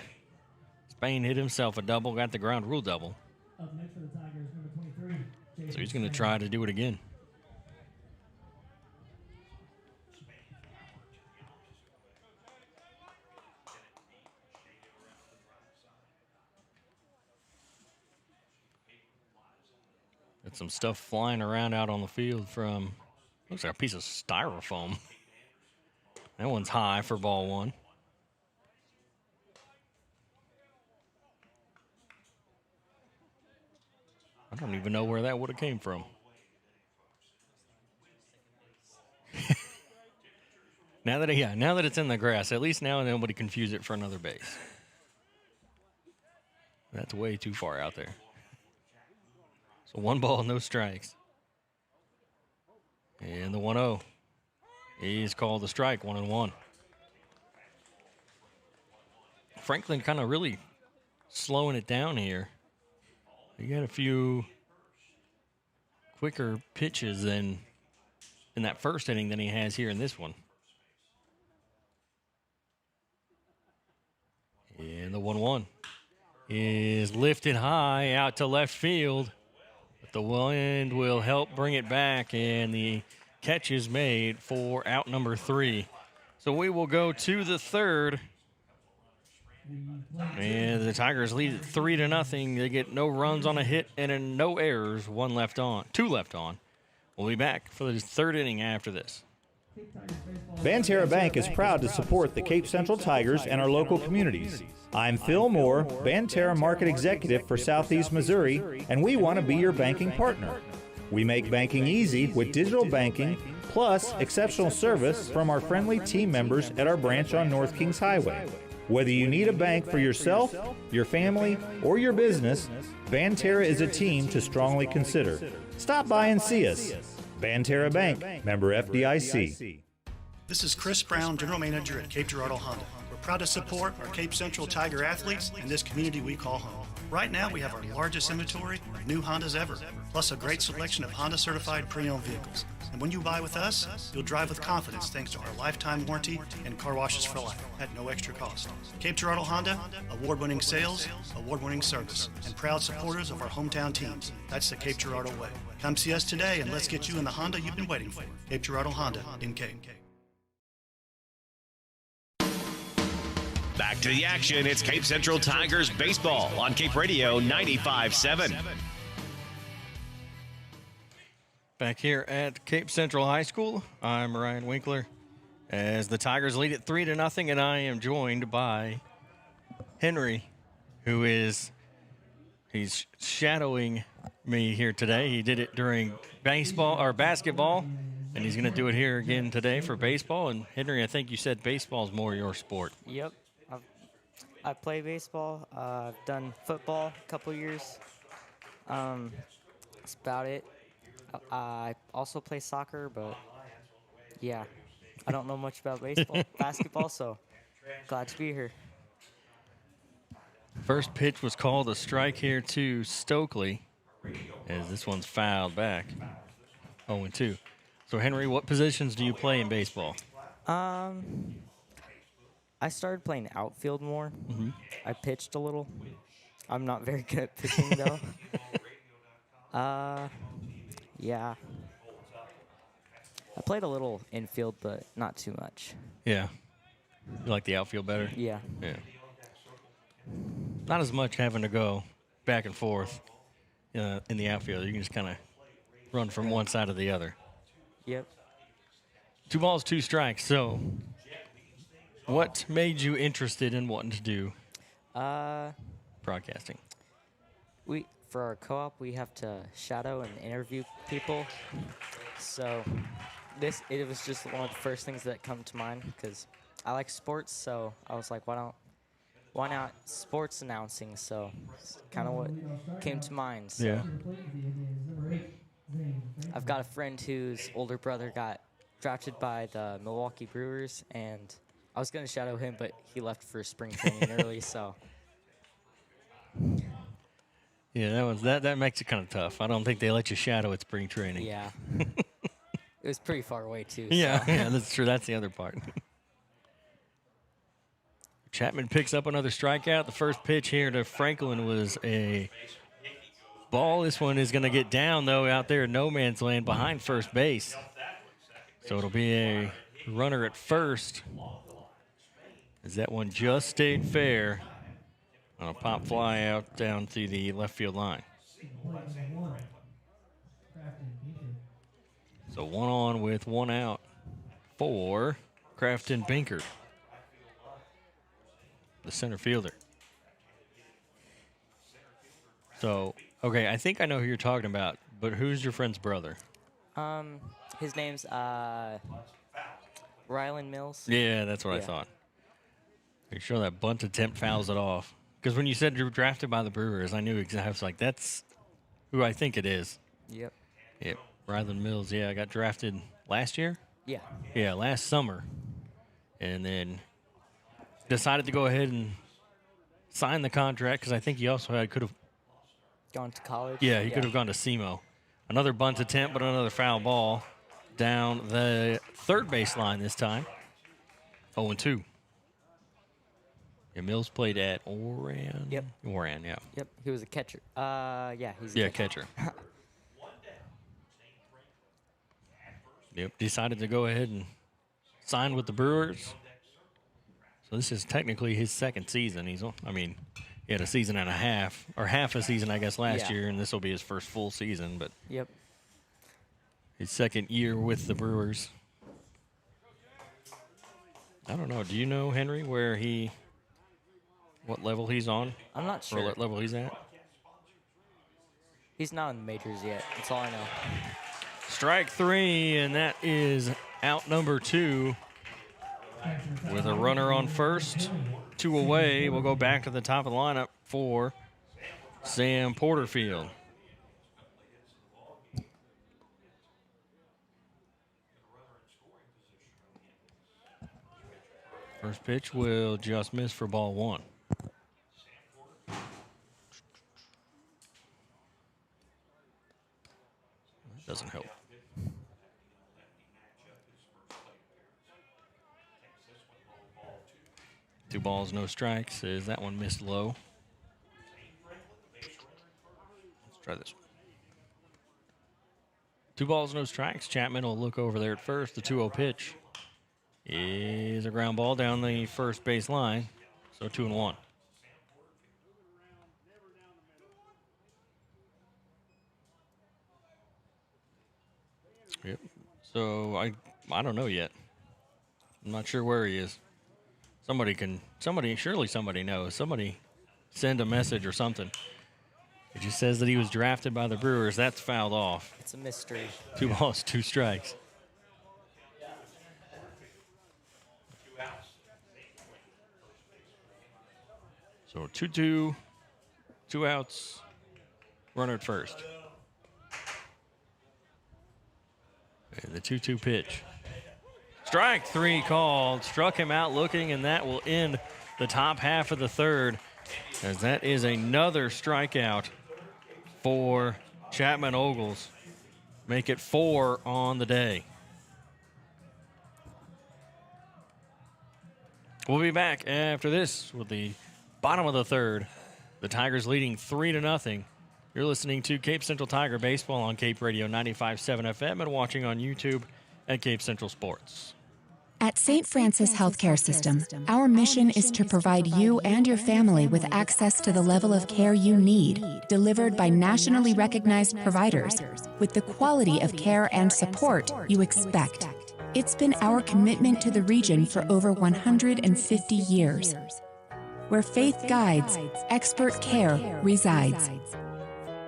Spain hit himself a double, got the ground rule double. Up next for the Tigers, number 23. So he's going to try to do it again. Got some stuff flying around out on the field from, looks like a piece of styrofoam. That one's high for ball 1. I don't even know where that would have came from. now that it's in the grass, at least now nobody confuse it for another base. That's way too far out there. So 1 ball, no strikes. And the 1-0 is called the strike, 1-1. Franklin kind of really slowing it down here. He got a few quicker pitches than in that first inning than he has here in this one. And the 1-1 is lifted high out to left field. But the wind will help bring it back, and the catch is made for out number 3. So we will go to the third. And the Tigers lead it 3-0. They get no runs on a hit and no errors. 2 left on. We'll be back for the third inning after this. Banterra Bank is proud to support the Cape Central Tigers and our local communities. I'm Phil Moore, Banterra Market Executive for Southeast Missouri, and we want to be your banking partner. We make banking easy with digital banking, plus exceptional service from our friendly team members at our branch on North Kings Highway. Whether you need a bank for yourself, your family, or your business, Banterra is a team to strongly consider. Stop by and see us. Banterra Bank, member FDIC. This is Chris Brown, General Manager at Cape Girardeau Honda. We're proud to support our Cape Central Tiger athletes and this community we call home. Right now, we have our largest inventory of new Hondas ever, plus a great selection of Honda-certified pre-owned vehicles. And when you buy with us, you'll drive with confidence thanks to our lifetime warranty and car washes for life at no extra cost. Cape Girardeau Honda, award-winning sales, award-winning service, and proud supporters of our hometown teams. That's the Cape Girardeau way. Come see us today and let's get you in the Honda you've been waiting for. Cape Girardeau Honda in Cape. Back to the action. It's Cape Central Tigers baseball on Cape Radio 95.7. Back here at Cape Central High School, I'm Ryan Winkler as the Tigers lead it 3-0, and I am joined by Henry, he's shadowing me here today. He did it during basketball, and he's going to do it here again today for baseball. And Henry, I think you said baseball is more your sport. Yep. I play baseball. I've done football a couple years. That's about it. I also play soccer, but yeah, I don't know much about basketball, so glad to be here. First pitch was called a strike here to Stokely, as this one's fouled back. 0-2. So, Henry, what positions do you play in baseball? I started playing outfield more. Mm-hmm. I pitched a little. I'm not very good at pitching, though. Yeah. I played a little infield, but not too much. Yeah. You like the outfield better? Yeah. Yeah. Not as much having to go back and forth in the outfield. You can just kind of run from one side to the other. Yep. 2 balls, 2 strikes. So, what made you interested in wanting to do broadcasting? For our co-op, we have to shadow and interview people. So it was just one of the first things that come to mind because I like sports. So I was like, why not sports announcing? So it's kind of what came to mind. So. Yeah. I've got a friend whose older brother got drafted by the Milwaukee Brewers, and I was going to shadow him, but he left for spring training early, so. Yeah, that makes it kind of tough. I don't think they let you shadow at spring training. Yeah. It was pretty far away, too. Yeah, so. Yeah, that's true. That's the other part. Chapman picks up another strikeout. The first pitch here to Franklin was a ball. This one is going to get down, though, out there in no man's land behind first base. So it'll be a runner at first, as that one just stayed fair on a pop fly out down through the left field line. So 1 on with 1 out for Crafton Binkert, the center fielder. So, okay, I think I know who you're talking about, but who's your friend's brother? His name's Rylan Mills. Yeah, that's what I thought. Are you sure that bunt attempt fouls it off? Because when you said you were drafted by the Brewers, I knew exactly. I was like, that's who I think it is. Yep. Yep. Rylan Mills, I got drafted last year? Yeah. Yeah, last summer. And then decided to go ahead and sign the contract because I think he also could have gone to college. Yeah, he could have gone to SEMO. Another bunt attempt, but another foul ball down the third baseline this time. 0-2. Yeah, Mills played at Oran. Yep. Oran, yeah. Yep, he was a catcher. Yeah, he's a catcher. Yep, decided to go ahead and sign with the Brewers. So this is technically his second season. He had a season and a half, or half a season, I guess, last year, and this will be his first full season. But yep, his second year with the Brewers. I don't know. Do you know, Henry, what level he's on? I'm not sure. Or what level he's at? He's not in the majors yet. That's all I know. Strike 3, and that is out number 2. With a runner on first, 2 away. We'll go back to the top of the lineup for Sam Porterfield. First pitch will just miss for ball 1. That doesn't help. 2 balls, no strikes. Is that one missed low? Let's try this one. 2 balls, no strikes. Chapman will look over there at first. The 2-0 pitch is a ground ball down the first base line. So 2-1. Yep. So I don't know yet. I'm not sure where he is. Surely somebody knows. Somebody send a message or something. It just says that he was drafted by the Brewers. That's fouled off. It's a mystery. 2 balls, 2 strikes. So 2-2, 2 outs, runner at first. And the 2-2 pitch. Strike 3 called. Struck him out looking, and that will end the top half of the third, as that is another strikeout for Chapman Ogles. Make it 4 on the day. We'll be back after this with the bottom of the third. The Tigers leading 3-0. You're listening to Cape Central Tiger Baseball on Cape Radio 95.7 FM and watching on YouTube at Cape Central Sports. At St. Francis Healthcare System, our mission is to provide you and your family with access to the level of care you need, delivered by nationally recognized providers, with the quality of care and support you expect. It's been our commitment to the region for over 150 years. Where faith guides, expert care resides.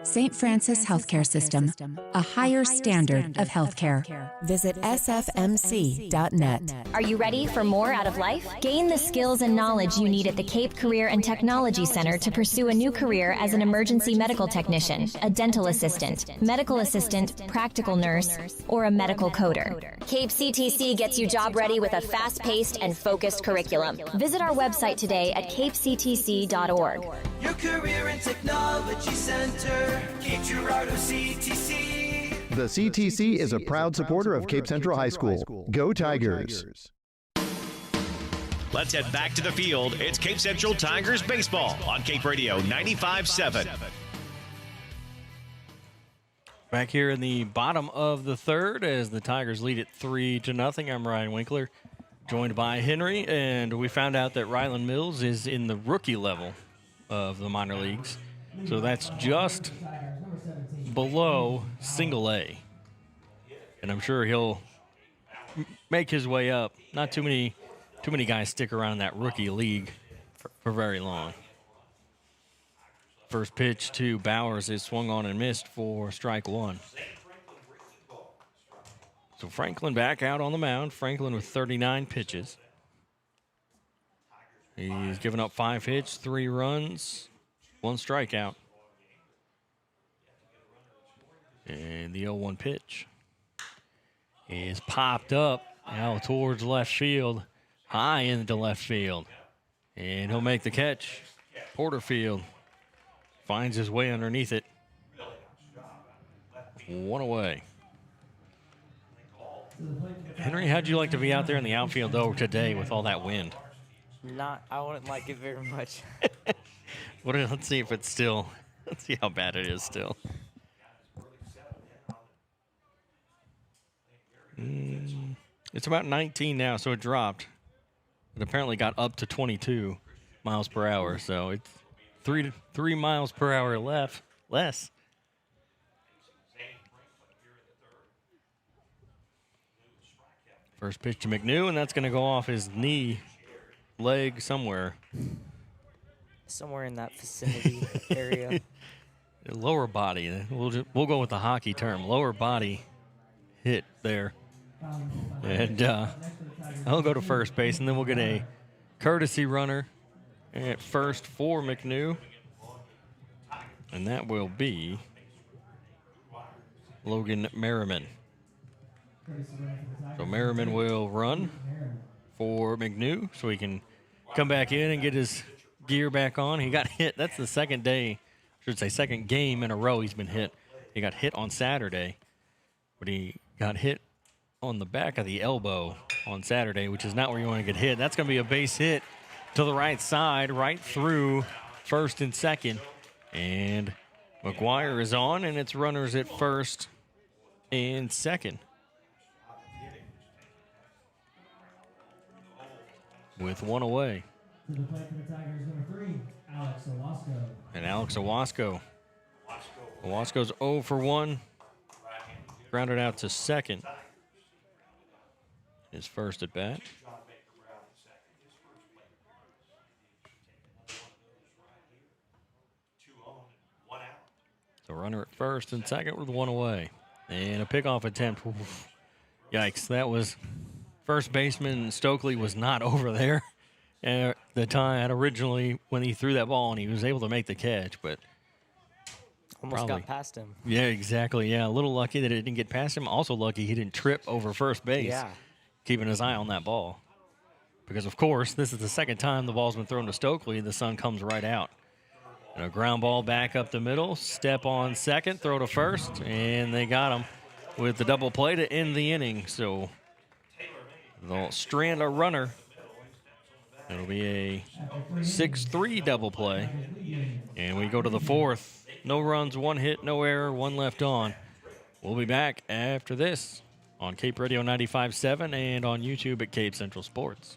St. Francis Healthcare System, a higher standard of healthcare. Visit sfmc.net. Are you ready for more out of life? Gain the skills and knowledge you need at the Cape Career and Technology Center to pursue a new career as an emergency medical technician, a dental assistant, medical assistant, practical nurse, or a medical coder. Cape CTC gets you job ready with a fast-paced and focused curriculum. Visit our website today at capectc.org. Your Career and Technology Center, Cape Girardeau CTC. The CTC is a proud supporter of Cape Central High School. Go Tigers! Let's head back to the field. It's Cape Central Tigers baseball on Cape Radio 95.7. Back here in the bottom of the third as the Tigers lead it 3-0. I'm Ryan Winkler, joined by Henry, and we found out that Ryland Mills is in the rookie level of the minor leagues. So that's just below single A. And I'm sure he'll make his way up. Not too many guys stick around in that rookie league for very long. First pitch to Bowers is swung on and missed for strike 1. So Franklin back out on the mound. Franklin with 39 pitches. He's given up 5 hits, 3 runs, 1 strikeout. And the 0-1 pitch is popped up out towards left field, high into left field. And he'll make the catch. Porterfield finds his way underneath it. 1 away. Henry, how'd you like to be out there in the outfield, though, today with all that wind? I wouldn't like it very much. Let's see if it's still. Let's see how bad it is still. It's about 19 now, so it dropped. It apparently got up to 22 miles per hour, so it's 3 miles per hour less. First pitch to McNew, and that's going to go off his knee, leg, somewhere. Somewhere in that vicinity area. Lower body. We'll go with the hockey term. Lower body hit there. And I'll go to first base, and then we'll get a courtesy runner at first for McNew. And that will be Logan Merriman. So Merriman will run for McNew so he can come back in and get his gear back on. He got hit. That's the second game in a row he's been hit. He got hit on Saturday, but he got hit on the back of the elbow on Saturday, which is not where you want to get hit. That's going to be a base hit to the right side, right through first and second. And McGuire is on, and it's runners at first and second. With one away. To the plate for the Tigers, number 3, Alex Owasco. And Alex Owasco. Owasco's 0 for 1. Grounded out to second. His first at bat. So runner at first and second with one away. And a pickoff attempt. Oof. Yikes, that was first baseman Stokely was not over there at the time originally when he threw that ball, and he was able to make the catch, but almost got past him. Yeah, exactly. Yeah, a little lucky that it didn't get past him. Also lucky he didn't trip over first base. Yeah. Keeping his eye on that ball. Because, of course, this is the second time the ball's been thrown to Stokely, and the sun comes right out. And a ground ball back up the middle, step on second, throw to first, and they got him with the double play to end the inning. So they'll strand a runner. It'll be a 6-3 double play. And we go to the fourth. No runs, one hit, no error, one left on. We'll be back after this on Cape Radio 95.7 and on YouTube at Cape Central Sports.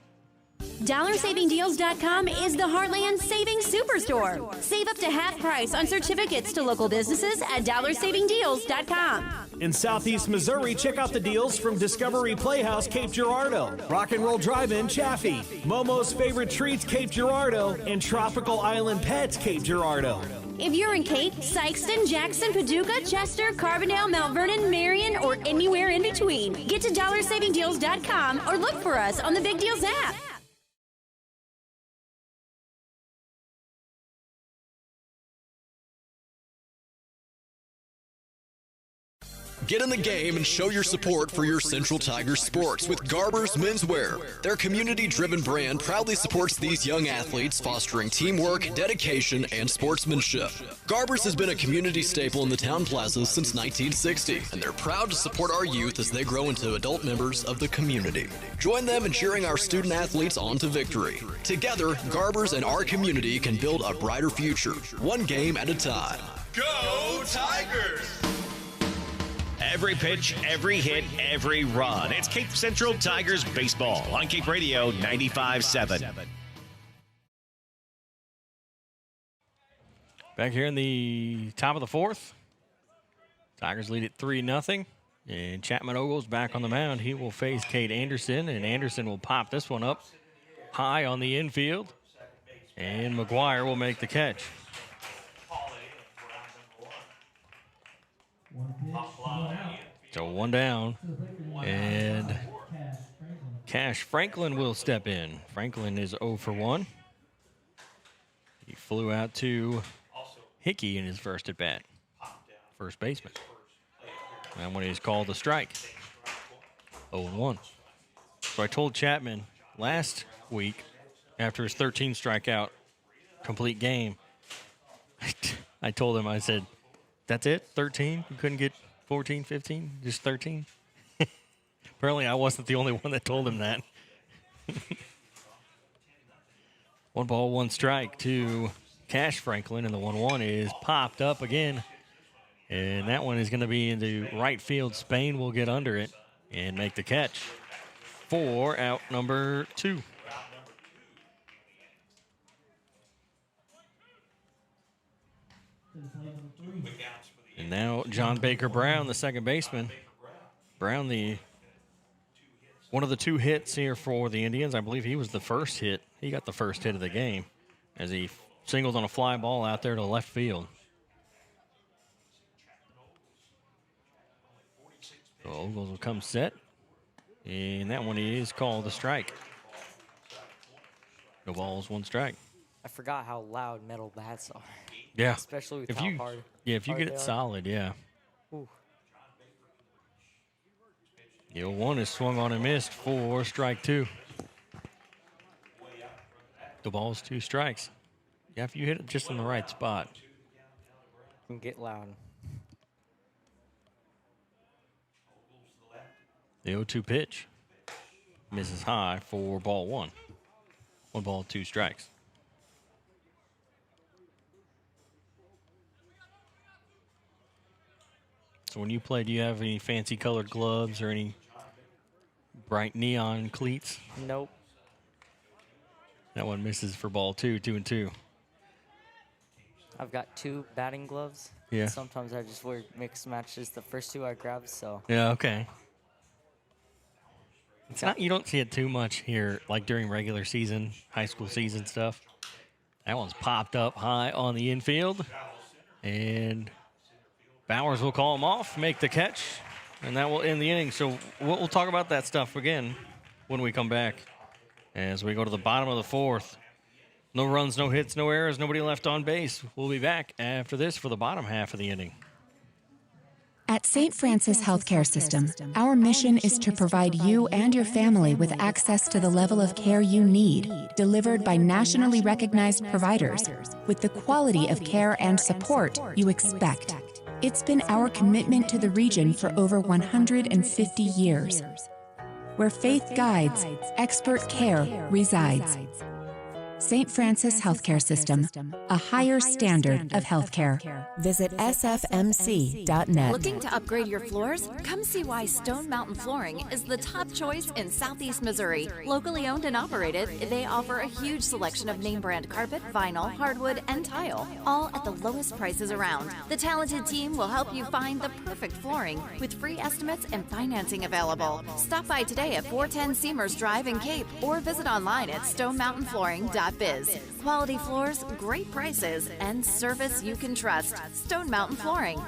DollarSavingDeals.com is the Heartland Savings Superstore. Save up to half price on certificates to local businesses at DollarSavingDeals.com. In Southeast Missouri, check out the deals from Discovery Playhouse Cape Girardeau, Rock and Roll Drive-In Chaffee, Momo's Favorite Treats Cape Girardeau, and Tropical Island Pets Cape Girardeau. If you're in Cape, Sykeston, Jackson, Paducah, Chester, Carbondale, Mount Vernon, Marion, or anywhere in between, get to DollarSavingDeals.com or look for us on the Big Deals app. Get in the game and show your support for your Central Tigers sports with Garber's Menswear. Their community-driven brand proudly supports these young athletes, fostering teamwork, dedication, and sportsmanship. Garber's has been a community staple in the town plaza since 1960, and they're proud to support our youth as they grow into adult members of the community. Join them in cheering our student athletes on to victory. Together, Garber's and our community can build a brighter future, one game at a time. Go Tigers! Every pitch, every hit, every run. It's Cape Central Tigers baseball on Cape Radio 95.7. Back here in the top of the fourth. Tigers lead at 3-0. And Chapman Ogle's back on the mound. He will face Cade Anderson, and Anderson will pop this one up high on the infield. And McGuire will make the catch. So one down, and Cash Franklin will step in. Franklin is 0 for 1. He flew out to Hickey in his first at bat, first baseman. And when he's called a strike, 0-1. So I told Chapman last week, after his 13 strikeout complete game, I told him, I said, that's it? 13? You couldn't get 14, 15? Just 13? Apparently I wasn't the only one that told him that. 1 ball, 1 strike to Cash Franklin, and the 1-1 is popped up again. And that one is going to be into right field. Spain will get under it and make the catch for out number 2. And now John Baker Brown, the second baseman. Brown, one of the 2 hits here for the Indians. I believe he was the first hit. He got the first hit of the game as he singled on a fly ball out there to left field. So Ogles will come set. And that one is called a strike. No balls, 1 strike. I forgot how loud metal bats are. Yeah. Especially with how hard. Yeah, if you get it solid, yeah. Ooh. The 0-1 is swung on and missed for strike 2. The ball's 2 strikes. Yeah, if you hit it just in the right spot. Can get loud. The 0-2 pitch misses high for ball 1. 1 ball, 2 strikes. So when you play, do you have any fancy colored gloves or any bright neon cleats? Nope. That one misses for ball 2, 2-2. I've got 2 batting gloves. Yeah. Sometimes I just wear mixed matches. The first 2 I grab, so. Yeah, okay. It's not, you don't see it too much here, like during regular season, high school season stuff. That one's popped up high on the infield. And Bowers will call him off, make the catch, and that will end the inning. So we'll talk about that stuff again when we come back. As we go to the bottom of the 4th. No runs, no hits, no errors, nobody left on base. We'll be back after this for the bottom half of the inning. At St. Francis Healthcare System, our mission is to provide you and your family with access to the level of care you need, delivered by nationally recognized providers, with the quality of care and support you expect. It's been our commitment to the region for over 150 years. Where faith guides, expert care resides. St. Francis Healthcare System, a higher standard of healthcare. Visit sfmc.net. Looking to upgrade your floors? Come see why Stone Mountain Flooring is the top choice in Southeast Missouri. Locally owned and operated, they offer a huge selection of name brand carpet, vinyl, hardwood, and tile, all at the lowest prices around. The talented team will help you find the perfect flooring with free estimates and financing available. Stop by today at 410 Seamers Drive in Cape or visit online at stonemountainflooring.biz. Quality floors, great prices, and service you can trust. Stone Mountain Flooring.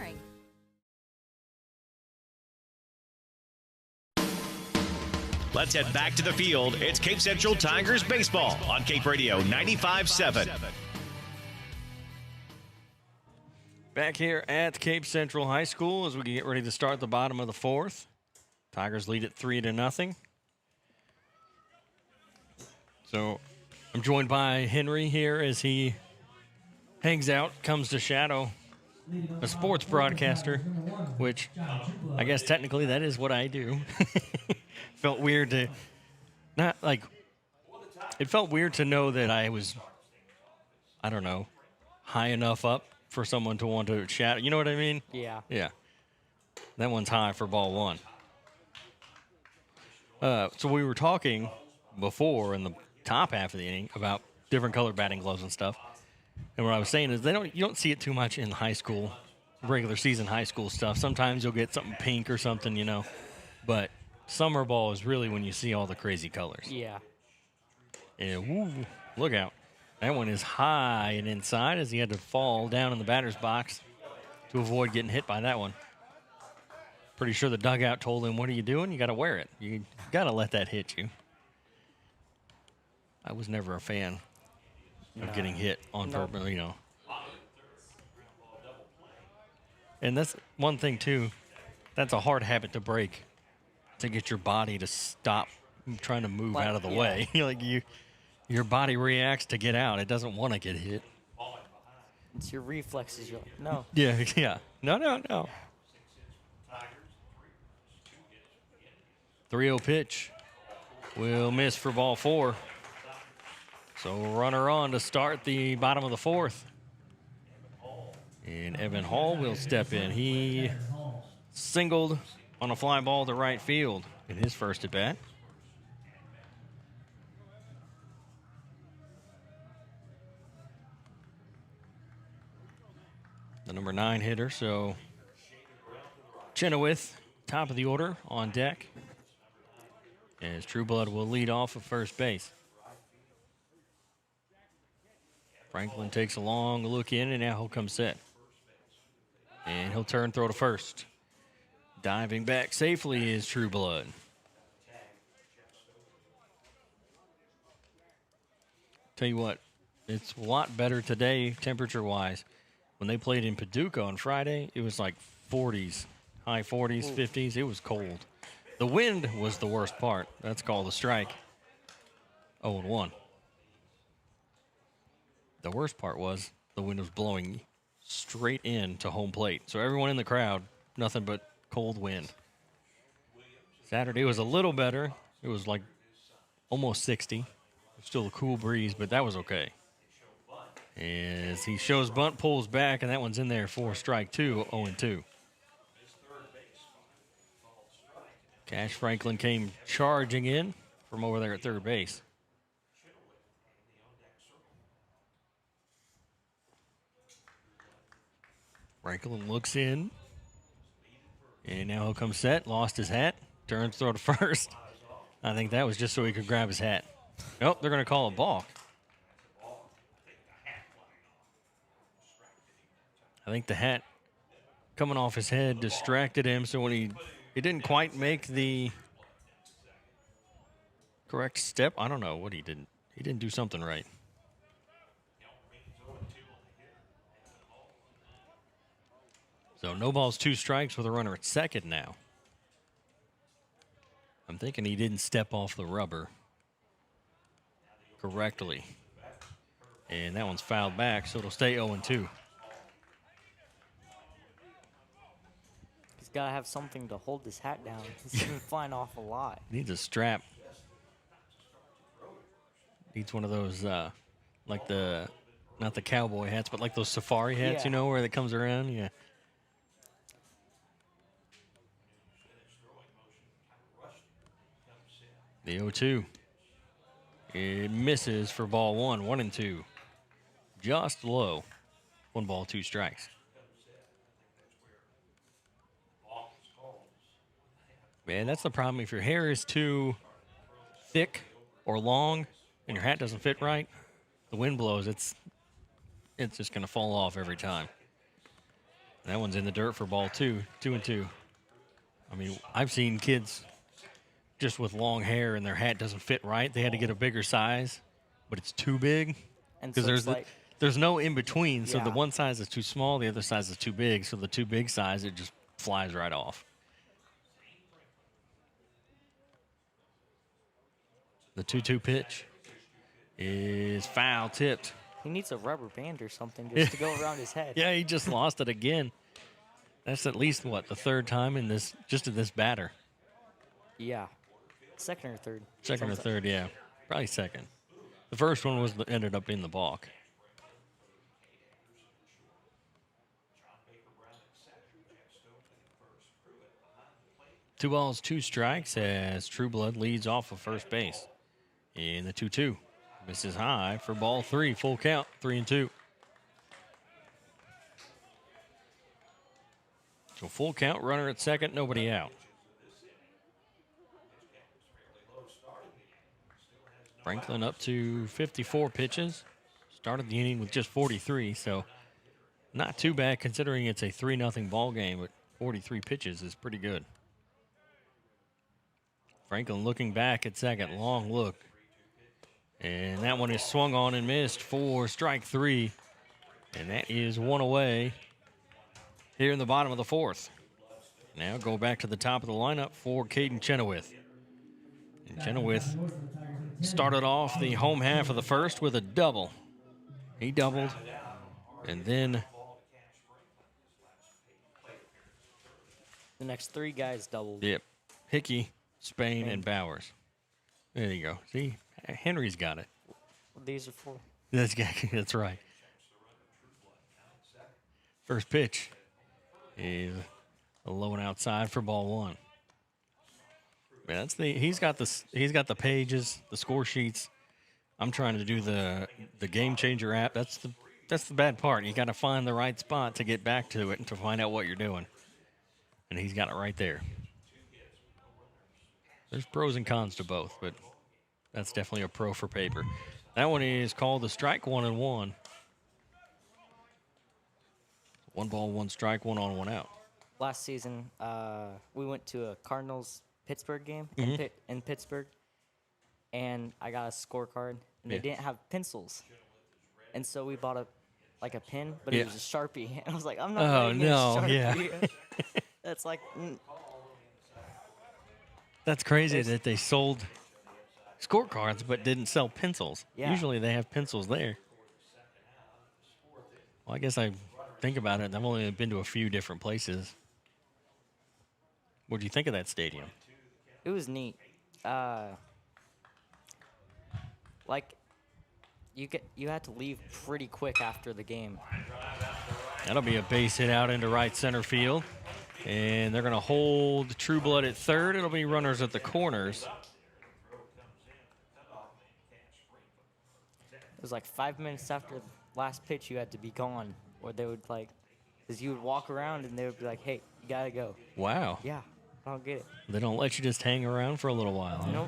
Let's head back to the field. It's Cape Central Tigers baseball on Cape Radio 95.7. Back here at Cape Central High School as we get ready to start the bottom of the 4th. Tigers lead it 3-0. So I'm joined by Henry here as he hangs out, comes to shadow a sports broadcaster, which I guess technically that is what I do. Felt weird to it felt weird to know that I was, I don't know, high enough up for someone to want to shadow. You know what I mean? Yeah. Yeah. That one's high for ball 1. So we were talking before in the top half of the inning about different colored batting gloves and stuff. And what I was saying is you don't see it too much in high school, regular season high school stuff. Sometimes you'll get something pink or something, you know. But summer ball is really when you see all the crazy colors. Yeah. And woo, look out. That one is high and inside as he had to fall down in the batter's box to avoid getting hit by that one. Pretty sure the dugout told him, what are you doing? You got to wear it. You got to let that hit you. I was never a fan of getting hit on purpose, you know. And that's one thing, too. That's a hard habit to break, to get your body to stop trying to move out of the way. Your body reacts to get out. It doesn't want to get hit. It's your reflexes. You're like, no. Yeah. No. 3-0 pitch will miss for ball 4. So runner on to start the bottom of the 4th. And Evan Hall will step in. He singled on a fly ball to right field in his first at bat. The number 9 hitter, so Chenoweth, top of the order on deck. As Trueblood will lead off of first base. Franklin takes a long look in, and now he'll come set. And he'll turn, throw to first. Diving back safely is Trueblood. Tell you what, it's a lot better today, temperature-wise. When they played in Paducah on Friday, it was like 40s, high 40s, 50s. It was cold. The wind was the worst part. That's called a strike. 0-1. The worst part was the wind was blowing straight into home plate. So everyone in the crowd, nothing but cold wind. Saturday was a little better. It was like almost 60. Still a cool breeze, but that was okay. As he shows bunt, pulls back, and that one's in there for strike 2, 0-2. Cash Franklin came charging in from over there at third base. Franklin looks in, and now he'll come set. Lost his hat, turns, throw to first. I think that was just so he could grab his hat. Nope, they're going to call a balk. I think the hat coming off his head distracted him, so when he didn't quite make the correct step. I don't know what he didn't. He didn't do something right. So no balls, 2 strikes with a runner at second now. I'm thinking he didn't step off the rubber correctly. And that one's fouled back, so it'll stay 0-2. He's got to have something to hold his hat down. He's been flying off a lot. Needs a strap. Needs one of those, like not the cowboy hats, but like those safari hats, you know, where it comes around. Yeah. The 0-2. It misses for ball 1, 1-2. Just low. 1 ball, 2 strikes. Man, that's the problem. If your hair is too thick or long and your hat doesn't fit right, the wind blows, it's just going to fall off every time. And that one's in the dirt for ball 2, 2-2. I mean, I've seen kids just with long hair and their hat doesn't fit right. They had to get a bigger size, but it's too big. Because so there's no in between. So the one size is too small, the other size is too big. So the too big size, it just flies right off. The 2-2 pitch is foul tipped. He needs a rubber band or something just to go around his head. Yeah, he just lost it again. That's at least, the 3rd time in this batter. Yeah. Second or third. Second or third, yeah. Probably second. The first one ended up in the balk. Two balls, 2 strikes as Trueblood leads off of first base. In the 2-2. Misses high for ball 3. Full count, 3-2. So full count, runner at second, nobody out. Franklin up to 54 pitches. Started the inning with just 43, so not too bad considering it's a 3-0 ball game, but 43 pitches is pretty good. Franklin looking back at second, long look. And that one is swung on and missed for strike 3. And that is 1 away here in the bottom of the 4th. Now go back to the top of the lineup for Caden Chenoweth. And Chenoweth started off the home half of the first with a double. He doubled. And then the next 3 guys doubled. Yep. Hickey Spain, and Bowers. There you go. See, Henry's got it. Well, these are for. That's right. First pitch is a low and outside for ball one. Man, he's got the pages, the score sheets. I'm trying to do the Game Changer app. That's the bad part. You got to find the right spot to get back to it and to find out what you're doing. And he's got it right there. There's pros and cons to both, but that's definitely a pro for paper. That one is called the strike 1-1. 1 ball, 1 strike, 1 on, 1 out. Last season, we went to a Cardinals-Pittsburgh game in Pittsburgh, and I got a scorecard, and they didn't have pencils. And so we bought a pen, but it was a Sharpie. And I was like, I'm not getting a Sharpie. That's like... That's crazy that they sold scorecards but didn't sell pencils. Yeah. Usually they have pencils there. Well, I guess I think about it. I've only been to a few different places. What do you think of that stadium? It was neat. You had to leave pretty quick after the game. That'll be a base hit out into right center field. And they're going to hold Trueblood at third. It'll be runners at the corners. It was like 5 minutes after the last pitch you had to be gone. Or they would because you would walk around and they would be like, hey, you got to go. Wow. Yeah, I don't get it. They don't let you just hang around for a little while. Huh?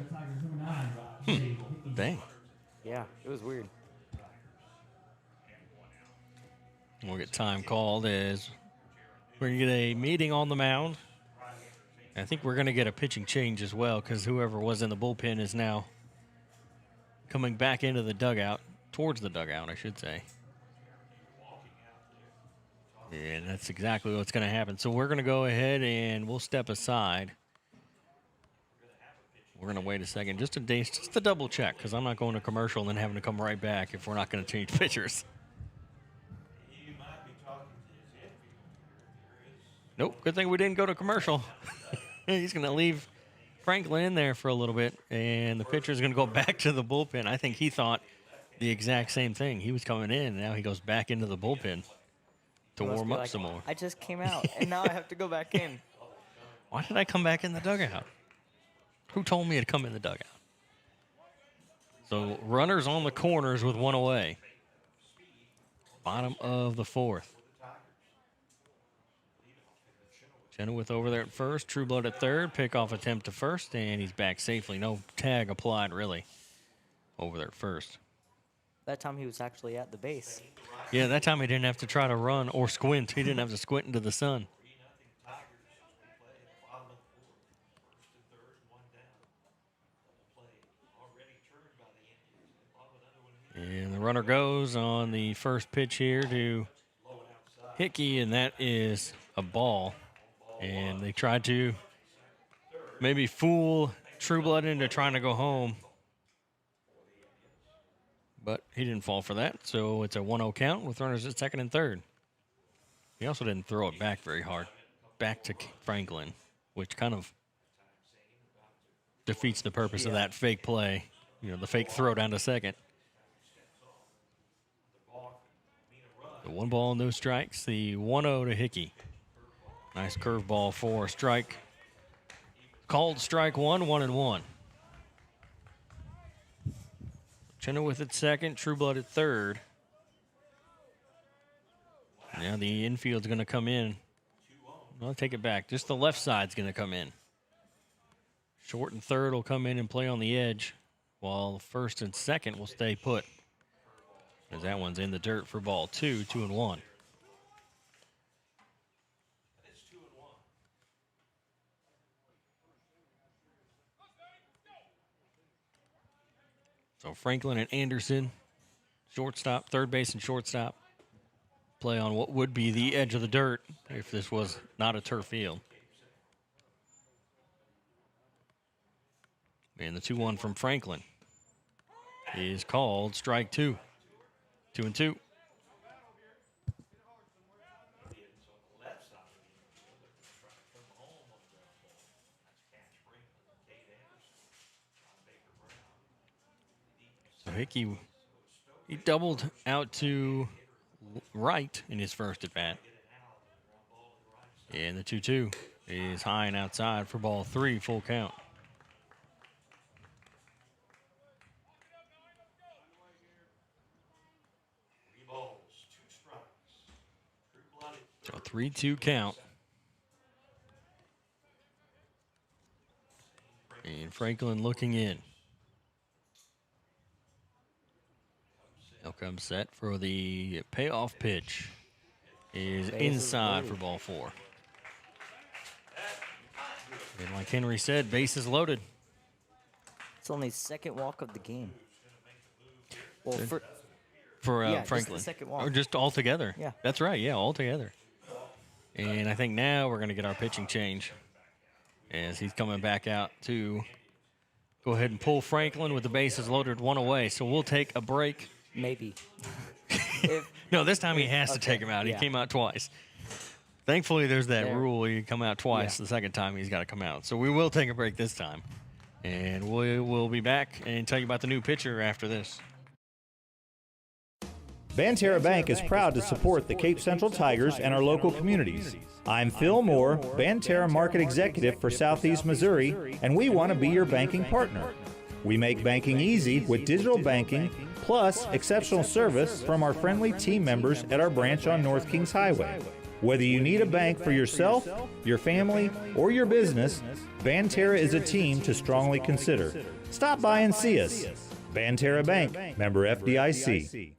Nope. Dang. Yeah, it was weird. We'll get time called as we're going to get a meeting on the mound. I think we're going to get a pitching change as well because whoever was in the bullpen is now coming back into the dugout, towards the dugout, I should say. And that's exactly what's going to happen. So we're going to go ahead and we'll step aside. We're going to wait a second just to double check because I'm not going to commercial and then having to come right back if we're not going to change pitchers. Nope, good thing we didn't go to commercial. He's going to leave Franklin in there for a little bit, and the pitcher's going to go back to the bullpen. I think he thought the exact same thing. He was coming in, and now he goes back into the bullpen to warm up some more. I just came out, and now I have to go back in. Why did I come back in the dugout? Who told me to come in the dugout? So runners on the corners with 1 away. Bottom of the 4th. Chenoweth over there at first, Trueblood at third, pickoff attempt to first, and he's back safely. No tag applied, really, over there at first. That time he was actually at the base. Yeah, that time he didn't have to try to run or squint. He didn't have to squint into the sun. And the runner goes on the first pitch here to Hickey, and that is a ball. And they tried to maybe fool Trueblood into trying to go home. But he didn't fall for that, so it's a 1-0 count with runners at second and third. He also didn't throw it back very hard, back to Franklin, which kind of defeats the purpose of that fake play, the fake throw down to second. The 1 ball, no strikes, the 1-0 to Hickey. Nice curveball for a strike. Called strike 1, 1-1. Chenoweth at second, Trueblood at third. Now the infield's going to come in. I'll take it back. Just the left side's going to come in. Short and third will come in and play on the edge, while first and second will stay put. As that one's in the dirt for ball 2, 2-1. So Franklin and Anderson, shortstop, third base and shortstop, play on what would be the edge of the dirt if this was not a turf field. And the 2-1 from Franklin is called strike 2. 2-2. Hickey, he doubled out to right in his first at bat. And the 2-2 is high and outside for ball 3, full count. So 3-2 count. And Franklin looking in. Now comes set for the payoff pitch. Is inside for ball 4. And like Henry said, base is loaded. It's only his second walk of the game. Well, for Franklin. Franklin. Just the second walk. Or just all together. Yeah. That's right, yeah, all together. And I think now we're going to get our pitching change as he's coming back out to go ahead and pull Franklin with the bases loaded, 1 away. So we'll take a break. Maybe. No, this time he has to take him out. He came out twice. Thankfully, there's that rule. You come out twice. The second time, he's got to come out. So we will take a break this time. And we will be back and tell you about the new pitcher after this. Banterra Bank is proud to support the Cape Central Tigers and our local communities. I'm Phil Moore, Banterra Market Executive for Southeast Missouri, and we want to be your banking partner. We make banking easy with digital banking, plus exceptional service from our friendly team members at our branch on North Kings Highway. Whether you need a bank for yourself, your family, or your business, Banterra is a team to strongly consider. Stop by and see us. Banterra Bank, member FDIC.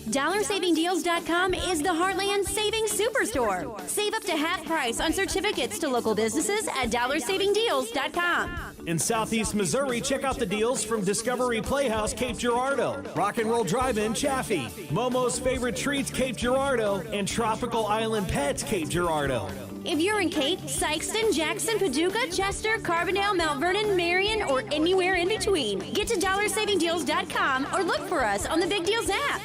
DollarSavingDeals.com is the Heartland Savings Superstore. Save up to half price on certificates to local businesses at DollarSavingDeals.com. In Southeast Missouri, check out the deals from Discovery Playhouse Cape Girardeau, Rock and Roll Drive-In Chaffee, Momo's Favorite Treats Cape Girardeau, and Tropical Island Pets Cape Girardeau. If you're in Kate, Sykeston, Jackson, Paducah, Chester, Carbondale, Mount Vernon, Marion, or anywhere in between, get to DollarSavingDeals.com or look for us on the Big Deals app.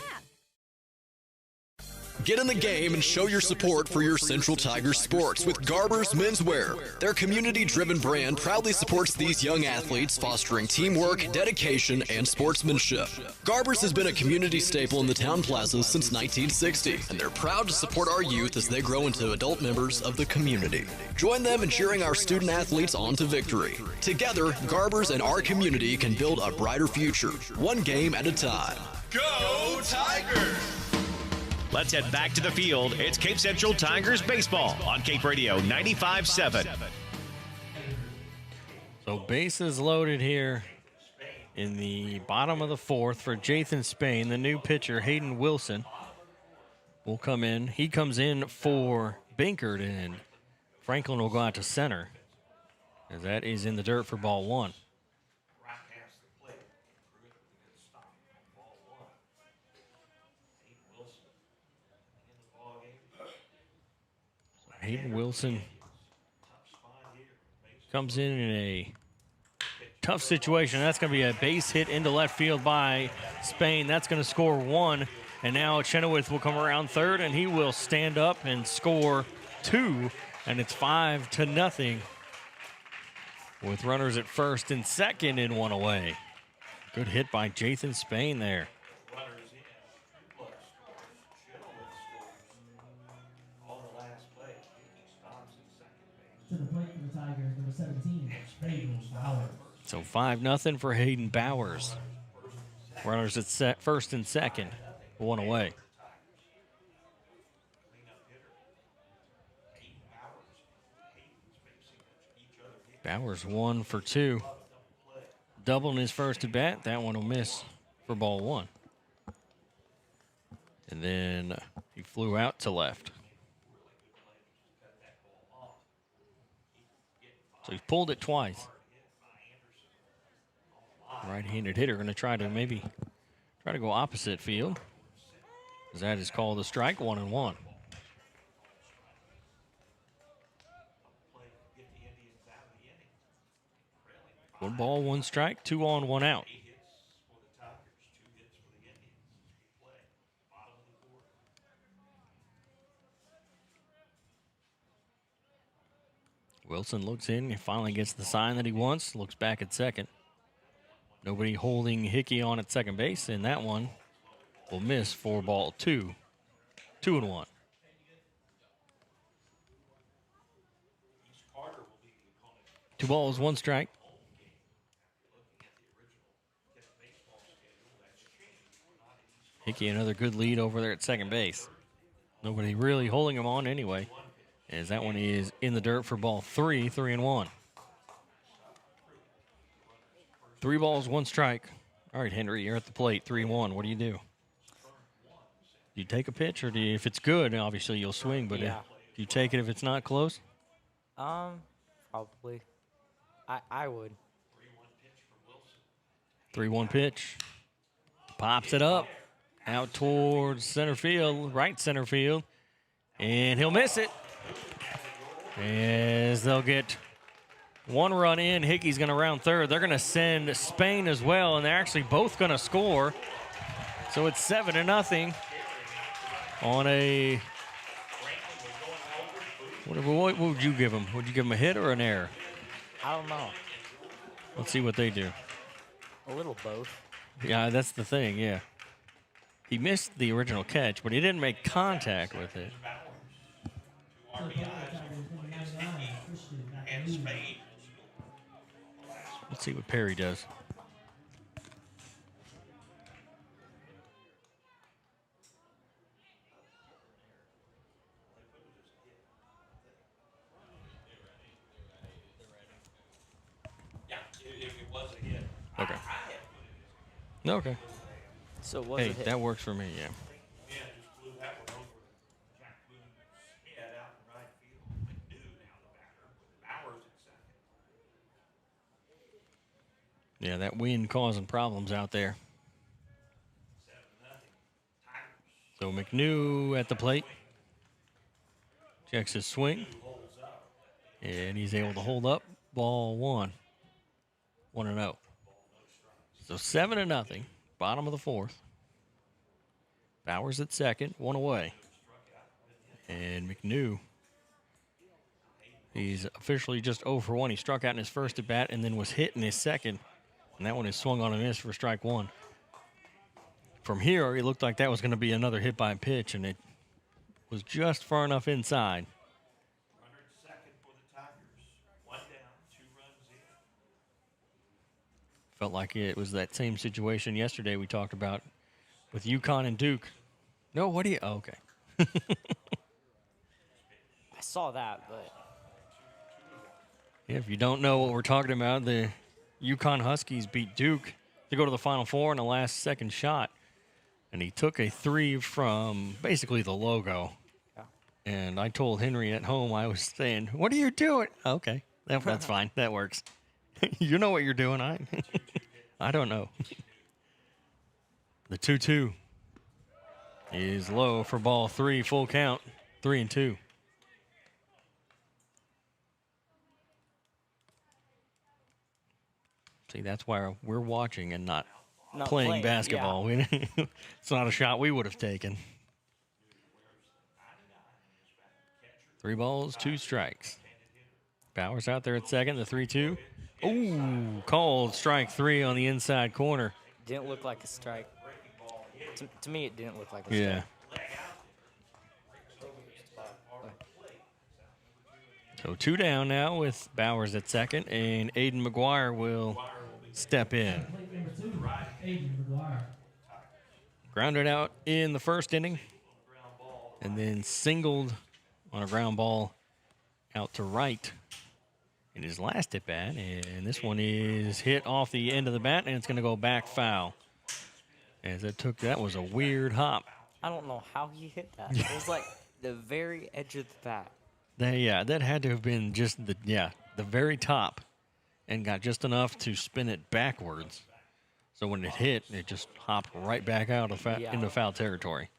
Get in the game and show your support for your Central Tigers sports with Garber's Menswear. Their community-driven brand proudly supports these young athletes, fostering teamwork, dedication, and sportsmanship. Garber's has been a community staple in the town plaza since 1960, and they're proud to support our youth as they grow into adult members of the community. Join them in cheering our student athletes on to victory. Together, Garber's and our community can build a brighter future, one game at a time. Go Tigers! Let's head back to the field. It's Cape Central Tigers baseball on Cape Radio 95.7. So bases loaded here in the bottom of the 4th for Jathan Spain. The new pitcher, Hayden Wilson, will come in. He comes in for Binkert, and Franklin will go out to center, as that is in the dirt for ball 1. Hayden Wilson comes in a tough situation. That's going to be a base hit into left field by Spain. That's going to score 1. And now Chenoweth will come around third, and he will stand up and score 2. And it's 5-0 with runners at first and second and 1 away. Good hit by Jathan Spain there. To the plate for the Tigers, number 17, Hayden Bowers. So 5-0 for Hayden Bowers. Runners at first and second, 1 away. Bowers 1 for 2. Double in his first at bat. That one will miss for ball 1. And then he flew out to left. So he's pulled it twice. Right-handed hitter going to try to go opposite field. As that is called a strike, 1-1. One ball, one strike, 2 on, 1 out. Wilson looks in. He finally gets the sign that he wants. Looks back at second. Nobody holding Hickey on at second base, and that one will miss for ball 2. 2-1. Two balls, one strike. Hickey, another good lead over there at second base. Nobody really holding him on anyway, as that one is in the dirt for ball 3, 3-1. 3 balls, one strike. All right, Henry, you're at the plate, 3-1. What do you do? Do you take a pitch, or do you, if it's good, obviously you'll swing, but do you take it if it's not close? Probably. I would. 3-1 pitch. Pops it up. Out towards center field, right center field. And he'll miss it. As they'll get one run in. Hickey's going to round third. They're going to send Spain as well, and they're actually both going to score. So it's 7-0 on a... What would you give him? Would you give him a hit or an error? I don't know. Let's see what they do. A little both. Yeah, that's the thing, yeah. He missed the original catch, but he didn't make contact with it. Let's see what Perry does. Okay. Okay. So was hey, it hit? That works for me, yeah. Yeah, that wind causing problems out there. So McNew at the plate. Checks his swing. And he's able to hold up. Ball 1. 1-0. So 7-0. Bottom of the fourth. Bowers at second. One away. And McNew. He's officially just 0 for 1. He struck out in his first at bat and then was hit in his second. And that one is swung on and missed for strike 1. From here, it looked like that was going to be another hit by pitch, and it was just far enough inside. Felt like it was that same situation yesterday we talked about with UConn and Duke. No, what do you... Oh, okay. I saw that, but... Yeah, if you don't know what we're talking about, the UConn Huskies beat Duke to go to the Final Four in the last second shot. And he took a 3 from basically the logo. Yeah. And I told Henry at home, I was saying, what are you doing? Okay, that's fine. That works. You know what you're doing. I don't know. The 2-2 is low for ball 3, full count, 3-2. See, that's why we're watching and not playing basketball. Yeah. It's not a shot we would have taken. 3 balls, 2 strikes. Bowers out there at second, the 3-2. Ooh, called strike 3 on the inside corner. Didn't look like a strike. To me, it didn't look like a strike. Yeah. So 2 down now with Bowers at second, and Aiden McGuire will step in. Grounded out in the first inning, and then singled on a ground ball out to right in his last at bat, and this one is hit off the end of the bat, and it's going to go back foul. As that was a weird hop. I don't know how he hit that. It was like the very edge of the bat. That had to have been just the very top, and got just enough to spin it backwards. So when it hit, it just hopped right back out of into foul territory.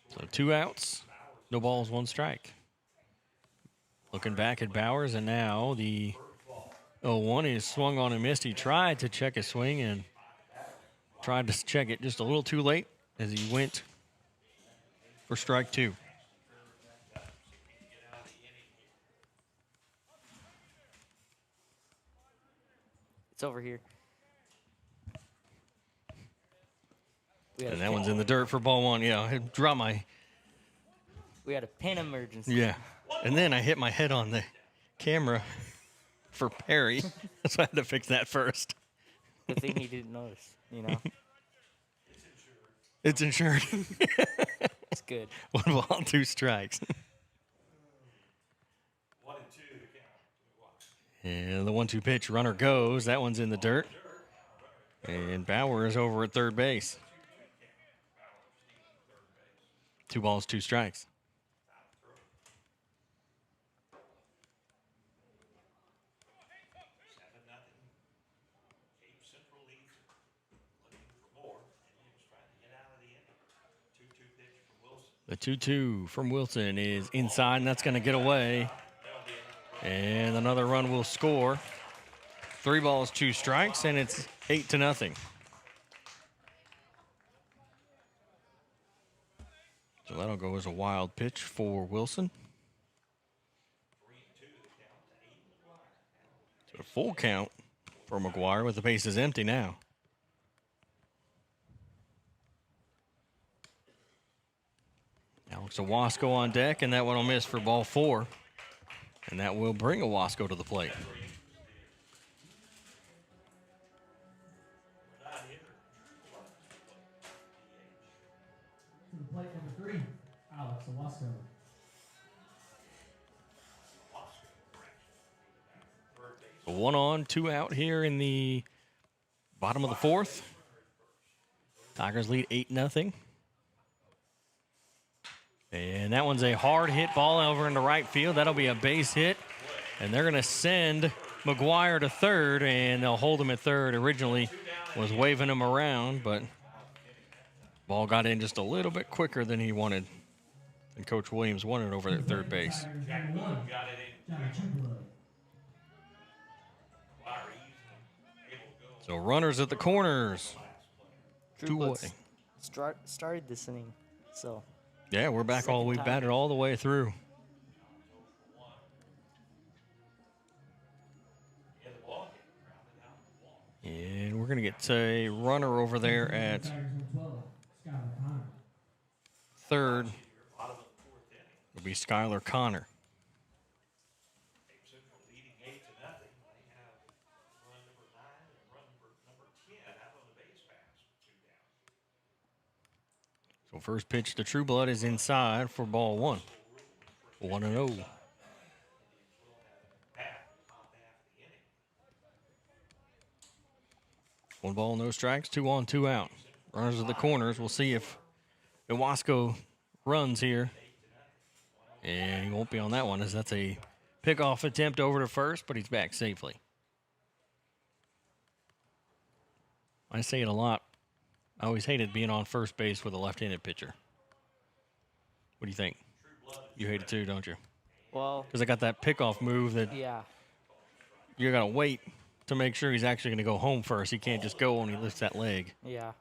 So 2 outs, no balls, 1 strike. Looking back at Bowers, and now the 0-1 is swung on and missed. He tried to check his swing, and tried to check it just a little too late as he went for strike 2. It's over here. And that one's in the dirt for ball 1. Yeah, I dropped my... We had a pin emergency. Yeah. And then I hit my head on the camera for Perry. So I had to fix that first. Good thing he didn't notice, you know. It's insured. It's good. 1 ball, 2 strikes. And the 1-2 pitch, runner goes. That one's in the dirt. And Bauer is over at third base. 2 balls, 2 strikes. The 2-2 from Wilson is inside, and that's going to get away. And another run will score. 3 balls, 2 strikes, and it's 8-0. So that'll go as a wild pitch for Wilson. So a full count for McGuire with the bases empty now. Alex Owasco on deck, and that one will miss for ball 4. And that will bring Owasco to the plate. To the plate number 3, Alex Owasco. So 1 on, 2 out here in the bottom of the 4th. Tigers lead 8-0. And that one's a hard hit ball over into right field. That'll be a base hit. And they're going to send McGuire to third, and they'll hold him at third. Originally was waving him around, but ball got in just a little bit quicker than he wanted. And Coach Williams wanted over at third base. So runners at the corners. 2 away. Started this inning, so... Yeah, we're back all. We batted all the way through. And we're going to get a runner over there at third. It'll be Skylar Connor. So first pitch to True Blood is inside for ball 1. 1-0. One ball, no strikes, 2 on, 2 out. Runners at the corners. We'll see if Owasco runs here. And he won't be on that one, as that's a pickoff attempt over to first, but he's back safely. I say it a lot. I always hated being on first base with a left-handed pitcher. What do you think? You hate it too, don't you? Well, because I got that pickoff move that you got to wait to make sure he's actually going to go home first. He can't just go when he lifts that leg. Yeah.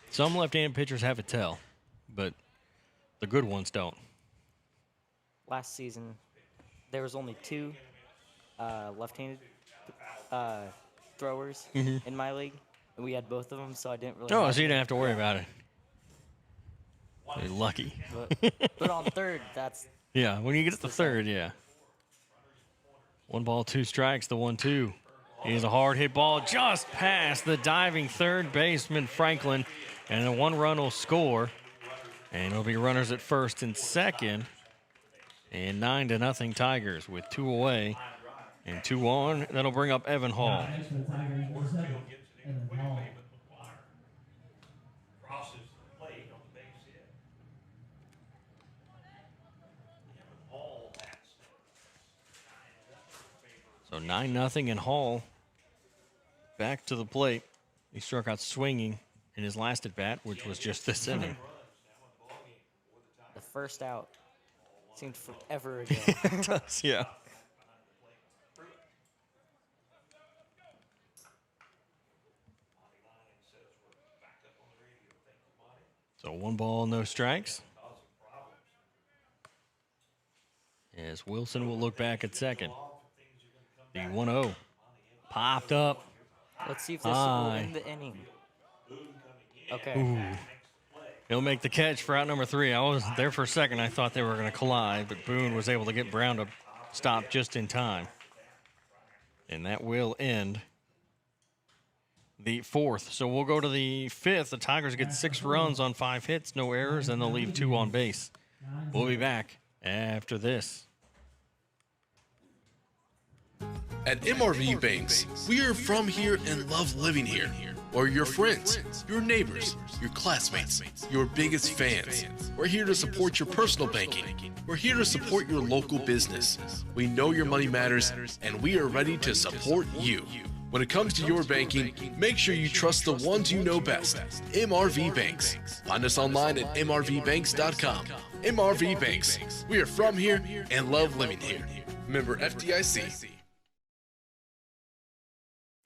Some left-handed pitchers have a tell, but the good ones don't. Last season, there was only 2 left-handed throwers in my league. And we had both of them, so I didn't really. Oh, so you didn't have to worry about it. You're lucky. But on third, that's. Yeah, when you get to the third, yeah. 1 ball, 2 strikes, the 1-2. He's a hard hit ball just past the diving third baseman, Franklin. And a 1 run will score. And it'll be runners at first and second. And 9-0 Tigers with 2 away. And 2 on, that'll bring up Evan Hall. So 9-0 and Hall back to the plate. He struck out swinging in his last at bat, which was just this inning. The first out seemed forever ago. It does, yeah. So 1 ball, no strikes. As Wilson will look back at second. The 1-0 popped up. Let's see if this will end the inning. Okay. Ooh. He'll make the catch for out number 3. I was there for a second. I thought they were going to collide, but Boone was able to get Brown to stop just in time. And that will end the 4th. So we'll go to the 5th. The Tigers get 6 runs on 5 hits, no errors, and they'll leave 2 on base. We'll be back after this. At MRV Banks, we are from here and love living here. Or your friends, your neighbors, your classmates, your biggest fans. We're here to support your personal banking. We're here to support your local business. We know your money matters, and we are ready to support you. When it comes to your banking, make sure you trust the ones you know best. MRV Banks. Find us online at mrvbanks.com. MRV Banks. We are from here and love living here. Member FDIC.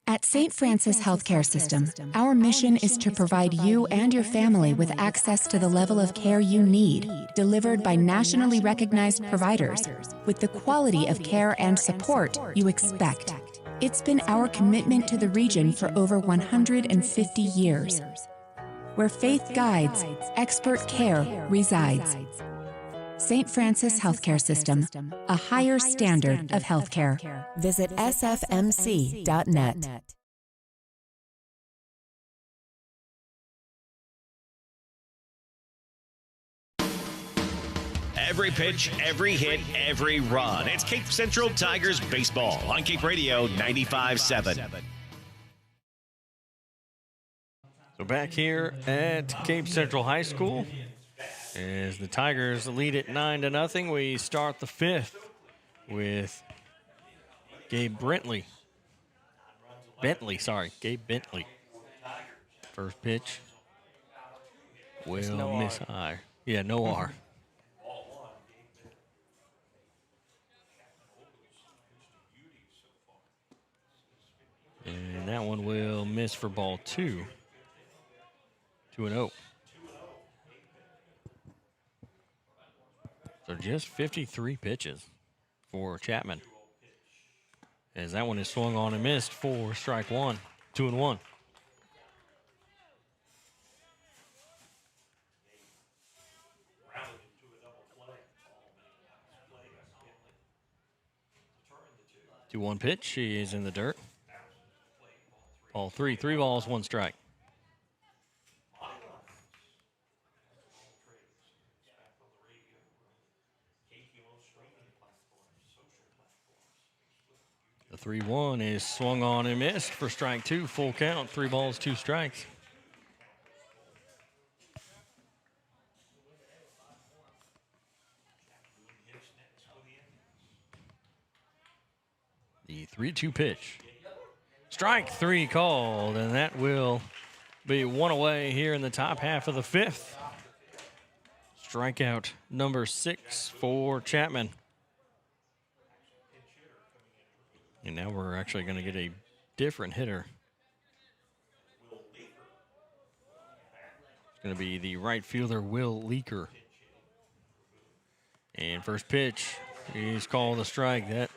At St. Francis Healthcare System, our mission is to provide you and your family with access to the level of care you need, delivered by nationally recognized providers, with the quality of care and support you expect. It's been our commitment to the region for over 150 years. Where faith guides, expert care resides. St. Francis Healthcare System, a higher standard of healthcare. Visit sfmc.net. Every pitch, every hit, every run. It's Cape Central Tigers baseball on Cape Radio 95.7. So back here at Cape Central High School, as the Tigers lead it 9-0, we start the 5th with Gabe Bentley. First pitch will no miss R. high. Yeah, no R. And that one will miss for ball 2. 2-0. So just 53 pitches for Chapman. As that one is swung on and missed for strike 1. 2-1. Two 1 pitch. He is in the dirt. Ball 3. 3 balls, 1 strike. The 3-1 is swung on and missed for strike 2. Full count. 3 balls, 2 strikes. The 3-2 pitch. Strike 3 called, and that will be 1 away here in the top half of the 5th. Strikeout number 6 for Chapman. And now we're actually going to get a different hitter. It's going to be the right fielder, Will Leaker. And first pitch, he's called a strike. That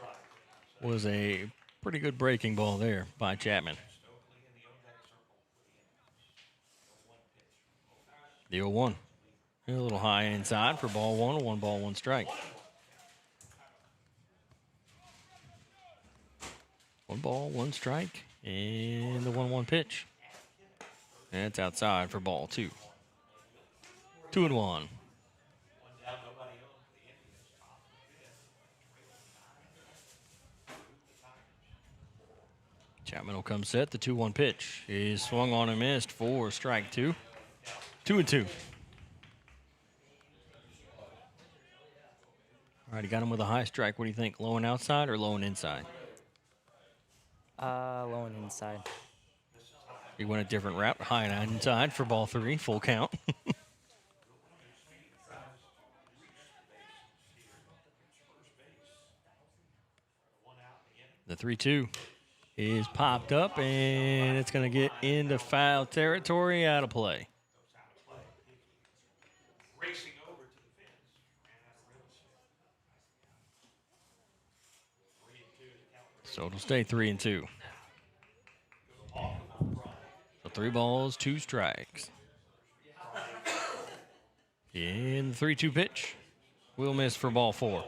was a pretty good breaking ball there by Chapman. The 0-1. A little high inside for ball 1. 1 ball, 1 strike. 1 ball, 1 strike, and the 1-1 pitch. That's outside for ball 2. 2-1. Chapman will come set. The 2-1 pitch is swung on and missed for strike 2. 2-2. All right, he got him with a high strike. What do you think? Low and outside or low and inside? Low and inside. He went a different route. High and inside for ball 3. Full count. The 3-2 is popped up, and it's going to get into foul territory, out of play. So it'll stay 3-2. So 3 balls, 2 strikes. In the 3-2 pitch, we'll miss for ball 4.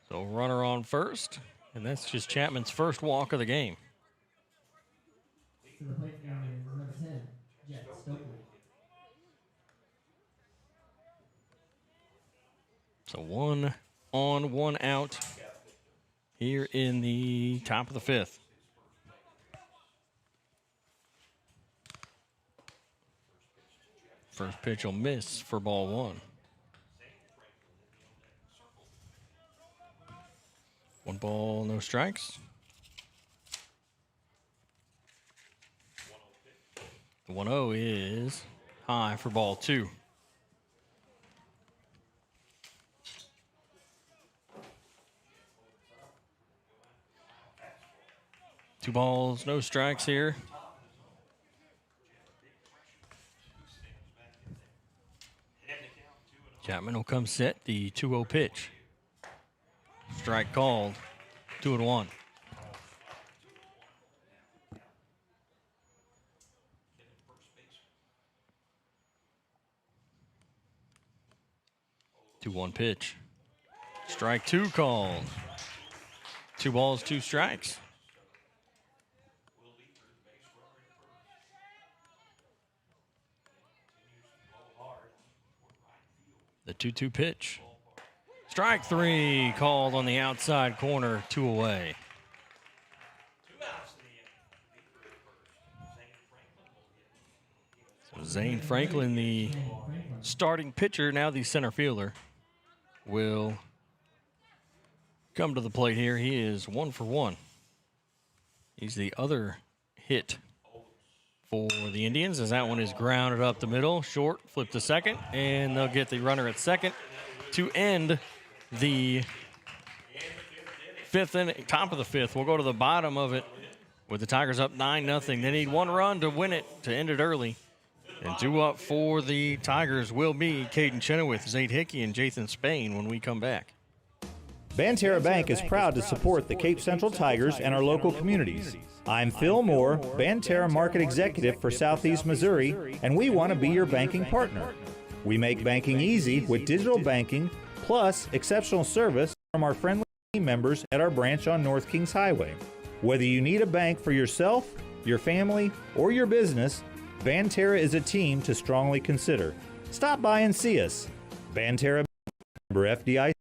So runner on first, and that's just Chapman's first walk of the game. To the plate now is number 10, Jet Stokely. So 1 on, 1 out here in the top of the 5th. First pitch will miss for ball 1. 1 ball, no strikes. The 1-0 is high for ball 2. Two balls, no strikes here. Chapman will come set the 2-0 pitch. Strike called, 2-1. Two 1 pitch. Strike 2 called. 2 balls, 2 strikes. The 2-2 pitch. Strike 3 called on the outside corner, 2 away. So Zane Franklin, the starting pitcher, now the center fielder, will come to the plate here. He is 1 for 1. He's the other hit for the Indians, as that one is grounded up the middle, short, flip to second, and they'll get the runner at second to end the 5th inning, top of the 5th. We'll go to the bottom of it with the Tigers up 9-0. They need 1 run to win it, to end it early. And 2 up for the Tigers will be Caden Chenoweth, Zade Hickey, and Jathan Spain when we come back. Banterra Bank is proud to support the Cape Central Tigers and our local communities. I'm Phil Moore, Banterra Market Executive for Southeast Missouri, and we want to be your banking partner. We make banking easy with digital banking, plus exceptional service from our friendly team members at our branch on North Kings Highway. Whether you need a bank for yourself, your family, or your business, Banterra is a team to strongly consider. Stop by and see us. Banterra, member FDIC.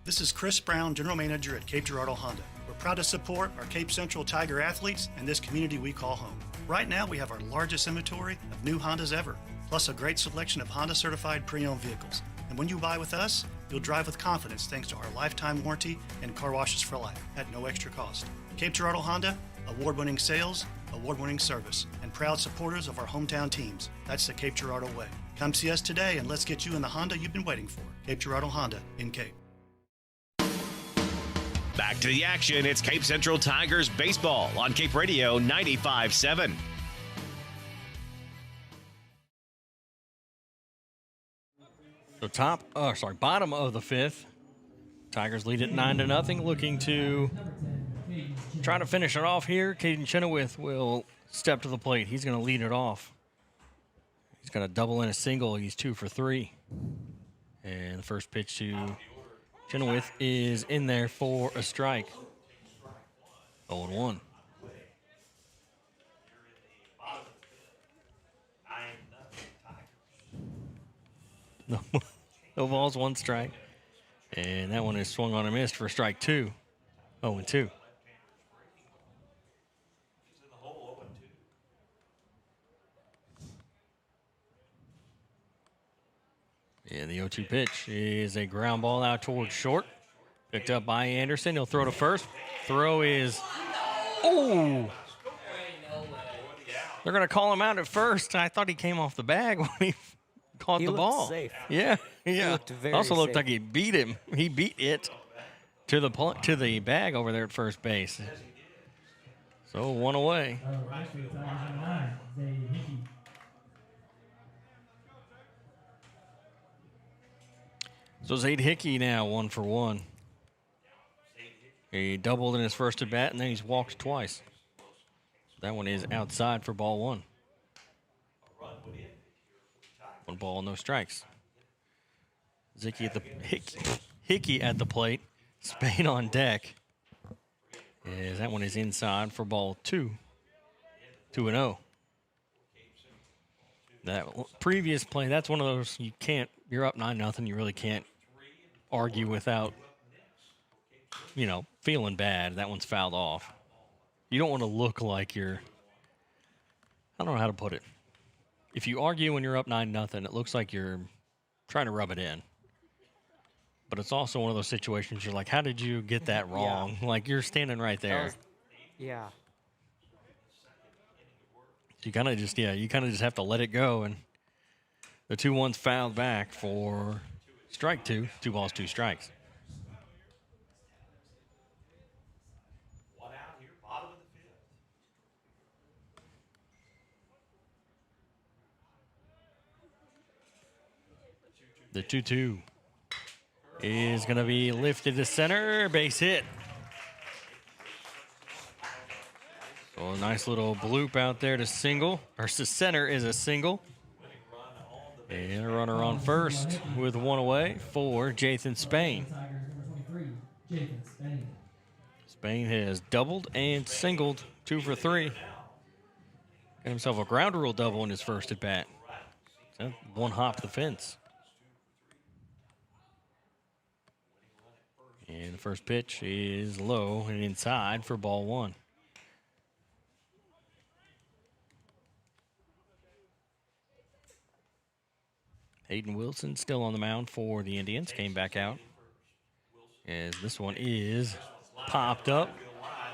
This is Chris Brown, General Manager at Cape Girardeau Honda. We're proud to support our Cape Central Tiger athletes and this community we call home. Right now, we have our largest inventory of new Hondas ever, plus a great selection of Honda certified pre-owned vehicles. And when you buy with us, you'll drive with confidence thanks to our lifetime warranty and car washes for life at no extra cost. Cape Girardeau Honda, award-winning sales, award-winning service, and proud supporters of our hometown teams. That's the Cape Girardeau way. Come see us today and let's get you in the Honda you've been waiting for. Cape Girardeau Honda in Cape. Back to the action. It's Cape Central Tigers baseball on Cape Radio 95.7. So bottom of the 5th. Tigers lead at 9-0, looking to try to finish it off here. Caden Chenoweth will step to the plate. He's going to lead it off. He's got a double and a single. He's 2 for 3. And the first pitch to Chenoweth is in there for a strike. 0-1. No balls, 1 strike. And that one is swung on and missed for strike 2. 0-2. And the 0-2 pitch is a ground ball out towards short. Picked up by Anderson. He'll throw to first. Throw is... Oh! They're going to call him out at first. I thought he came off the bag when he caught the ball. Safe. Yeah. Also looked safe. like he beat him. He beat it to the bag over there at first base. So 1 away. So Zade Hickey now 1 for 1. He doubled in his first at bat, and then he's walked twice. That one is outside for ball 1. 1 ball, no strikes. Hickey at the plate. Spain on deck. As that one is inside for ball 2. 2-0. That previous play, that's one of those you're up 9-0. You really can't argue without, feeling bad. That one's fouled off. You don't want to look like I don't know how to put it. If you argue when you're up 9-0, it looks like you're trying to rub it in. But it's also one of those situations you're like, how did you get that wrong? Yeah. Like, you're standing right there. Yeah. You kind of just have to let it go. And the 2-1's fouled back for strike 2. 2 balls, 2 strikes. The 2-2 is going to be lifted to center. Base hit. So a nice little bloop out there to center is a single. And a runner on first with 1 away for Jathan Spain. Spain has doubled and singled 2 for 3. Got himself a ground rule double in his first at bat. So 1 hop to the fence. And the first pitch is low and inside for ball 1. Hayden Wilson still on the mound for the Indians. Came back out. As this one is popped up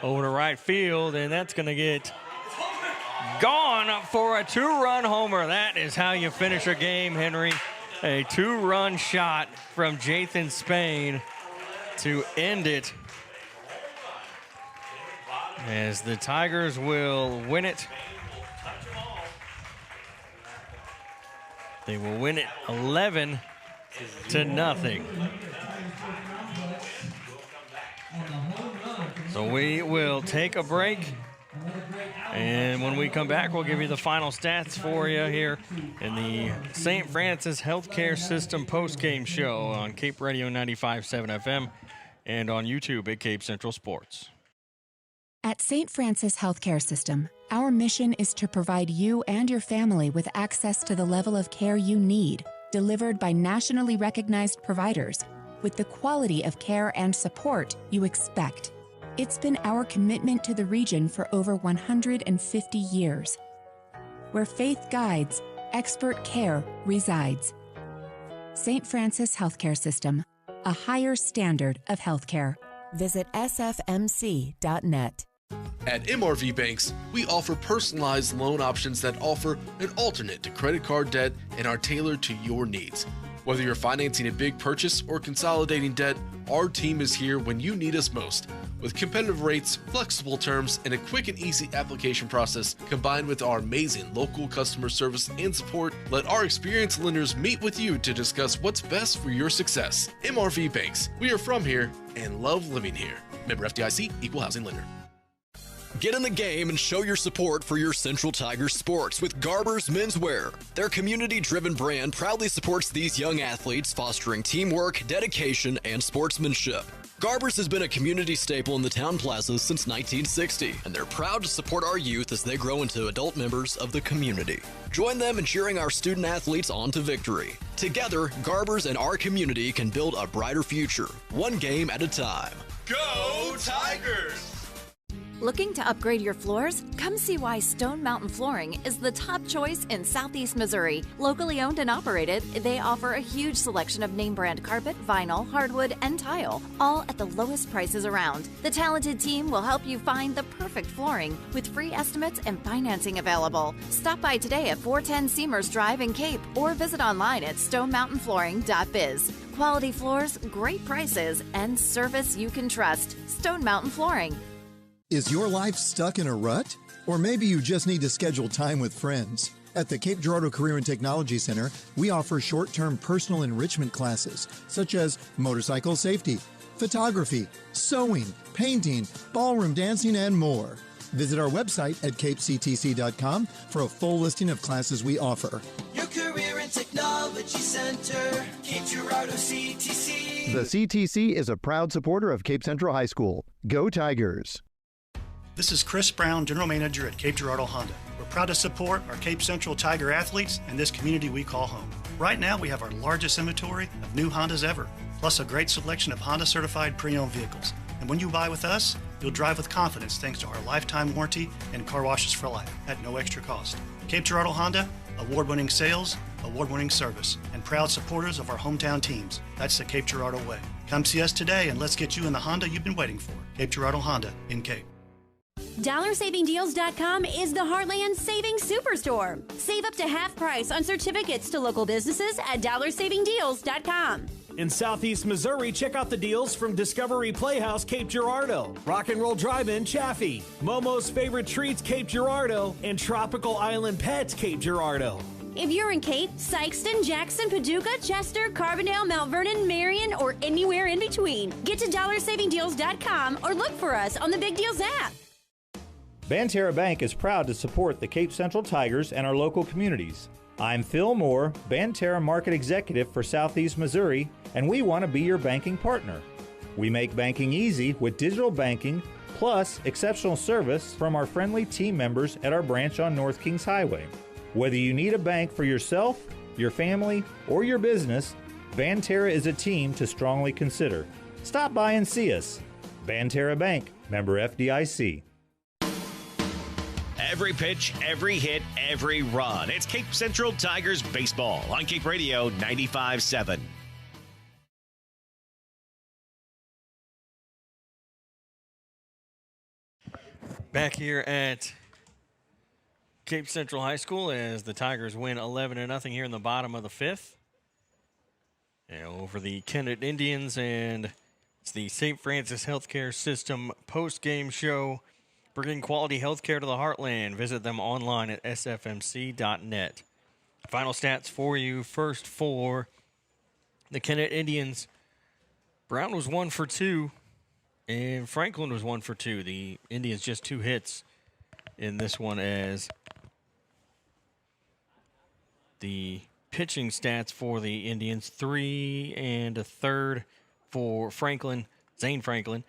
over to right field, and that's going to get gone for a 2-run homer. That is how you finish a game, Henry. A 2-run shot from Jathan Spain to end it, as the Tigers will win it. They will win it 11-0. So we will take a break, and when we come back, we'll give you the final stats for you here in the St. Francis Healthcare System postgame show on Cape Radio 95.7 FM and on YouTube at Cape Central Sports. At St. Francis Healthcare System, our mission is to provide you and your family with access to the level of care you need, delivered by nationally recognized providers, with the quality of care and support you expect. It's been our commitment to the region for over 150 years. Where faith guides, expert care resides. St. Francis Healthcare System, a higher standard of healthcare. Visit sfmc.net. At MRV Banks, we offer personalized loan options that offer an alternate to credit card debt and are tailored to your needs. Whether you're financing a big purchase or consolidating debt, our team is here when you need us most. With competitive rates, flexible terms, and a quick and easy application process, combined with our amazing local customer service and support, let our experienced lenders meet with you to discuss what's best for your success. MRV Banks, we are from here and love living here. Member FDIC, Equal Housing Lender. Get in the game and show your support for your Central Tigers sports with Garber's Menswear. Their community-driven brand proudly supports these young athletes, fostering teamwork, dedication, and sportsmanship. Garber's has been a community staple in the town plazas since 1960, and they're proud to support our youth as they grow into adult members of the community. Join them in cheering our student athletes on to victory. Together, Garber's and our community can build a brighter future, one game at a time. Go Tigers! Looking to upgrade your floors? Come see why Stone Mountain Flooring is the top choice in Southeast Missouri. Locally owned and operated, they offer a huge selection of name brand carpet, vinyl, hardwood, and tile, all at the lowest prices around. The talented team will help you find the perfect flooring with free estimates and financing available. Stop by today at 410 Seamers Drive in Cape or visit online at stonemountainflooring.biz. Quality floors, great prices, and service you can trust. Stone Mountain Flooring. Is your life stuck in a rut? Or maybe you just need to schedule time with friends. At the Cape Girardeau Career and Technology Center, we offer short-term personal enrichment classes such as motorcycle safety, photography, sewing, painting, ballroom dancing, and more. Visit our website at capectc.com for a full listing of classes we offer. Your Career and Technology Center, Cape Girardeau CTC. The CTC is a proud supporter of Cape Central High School. Go Tigers! This is Chris Brown, General Manager at Cape Girardeau Honda. We're proud to support our Cape Central Tiger athletes and this community we call home. Right now, we have our largest inventory of new Hondas ever, plus a great selection of Honda-certified pre-owned vehicles. And when you buy with us, you'll drive with confidence thanks to our lifetime warranty and car washes for life at no extra cost. Cape Girardeau Honda, award-winning sales, award-winning service, and proud supporters of our hometown teams. That's the Cape Girardeau way. Come see us today and let's get you in the Honda you've been waiting for. Cape Girardeau Honda in Cape. DollarSavingDeals.com is the Heartland Savings Superstore. Save up to half price on certificates to local businesses at DollarSavingDeals.com. In Southeast Missouri, check out the deals from Discovery Playhouse Cape Girardeau, Rock and Roll Drive-In Chaffee, Momo's Favorite Treats Cape Girardeau, and Tropical Island Pets Cape Girardeau. If you're in Cape, Sykeston, Jackson, Paducah, Chester, Carbondale, Mount Vernon, Marion, or anywhere in between, get to DollarSavingDeals.com or look for us on the Big Deals app. Banterra Bank is proud to support the Cape Central Tigers and our local communities. I'm Phil Moore, Banterra Market Executive for Southeast Missouri, and we want to be your banking partner. We make banking easy with digital banking, plus exceptional service from our friendly team members at our branch on North Kings Highway. Whether you need a bank for yourself, your family, or your business, Banterra is a team to strongly consider. Stop by and see us. Banterra Bank, member FDIC. Every pitch, every hit, every run. It's Cape Central Tigers baseball on Cape Radio 95.7. Back here at Cape Central High School as the Tigers win 11-0 here in the bottom of the fifth. And over the Kennett Indians, and it's the St. Francis Healthcare System post-game show, bringing quality healthcare to the heartland. Visit them online at sfmc.net. Final stats for you. First for the Kennett Indians. Brown was 1 for 2, and Franklin was 1 for 2. The Indians just 2 hits in this one, as the pitching stats for the Indians, 3 1/3 for Franklin, Zane Franklin.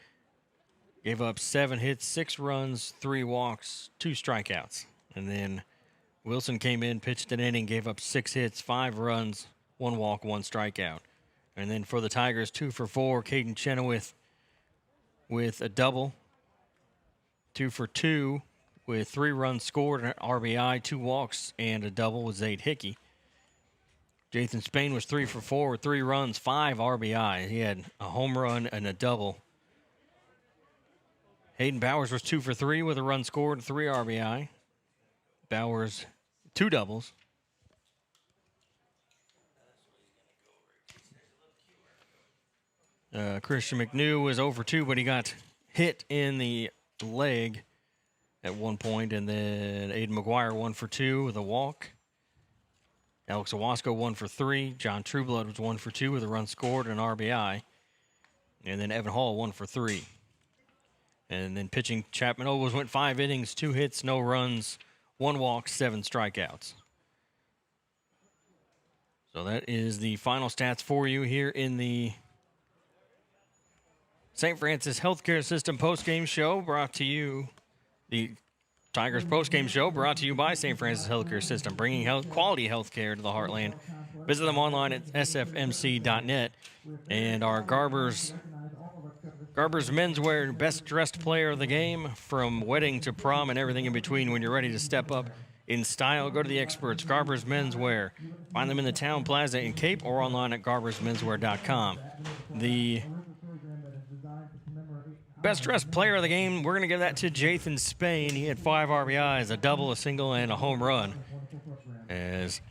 Gave up 7 hits, 6 runs, 3 walks, 2 strikeouts. And then Wilson came in, pitched an inning, gave up 6 hits, 5 runs, 1 walk, 1 strikeout. And then for the Tigers, 2 for 4, Caden Chenoweth with a double. 2 for 2 with 3 runs scored, an RBI, 2 walks, and a double with Zade Hickey. Jathan Spain was 3 for 4 with 3 runs, 5 RBI. He had a home run and a double. Hayden Bowers was 2 for 3 with a run scored and 3 RBI. Bowers, 2 doubles. Christian McNew was 0 for 2, but he got hit in the leg at one point. And then Aiden McGuire 1 for 2 with a walk. Alex Owasco 1 for 3. John Trueblood was 1 for 2 with a run scored and an RBI. And then Evan Hall 1 for 3. And then pitching, Chapman Ogles went 5 innings, 2 hits, no runs, 1 walk, 7 strikeouts. So that is the final stats for you here in the St. Francis Healthcare System postgame show, brought to you, the Tigers postgame show brought to you by St. Francis Healthcare System, bringing quality healthcare to the heartland. Visit them online at sfmc.net. And our Garber's Menswear Best Dressed Player of the Game, from wedding to prom and everything in between. When you're ready to step up in style, go to the experts, Garber's Menswear. Find them in the Town Plaza in Cape or online at garbersmenswear.com. The Best Dressed Player of the Game, we're going to give that to Jathan Spain. He had 5 RBIs, a double, a single, and a home run, as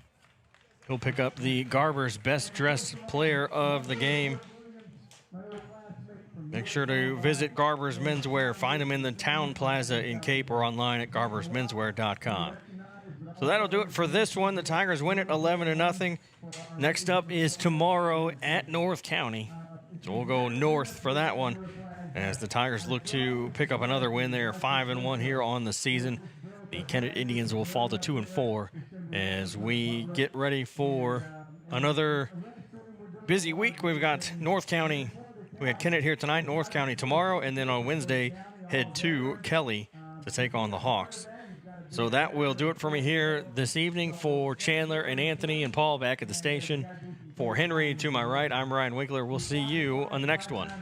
he'll pick up the Garber's Best Dressed Player of the Game. Make sure to visit Garber's Menswear. Find them in the Town Plaza in Cape or online at garbersmenswear.com. So that'll do it for this one. The Tigers win it 11-0. Next up is tomorrow at North County. So we'll go north for that one as the Tigers look to pick up another win. They are 5-1 here on the season. The Kennett Indians will fall to 2-4 as we get ready for another busy week. We've got North County. We had Kennett here tonight, North County tomorrow, and then on Wednesday head to Kelly to take on the Hawks. So that will do it for me here this evening. For Chandler and Anthony and Paul back at the station. For Henry to my right, I'm Ryan Winkler. We'll see you on the next one.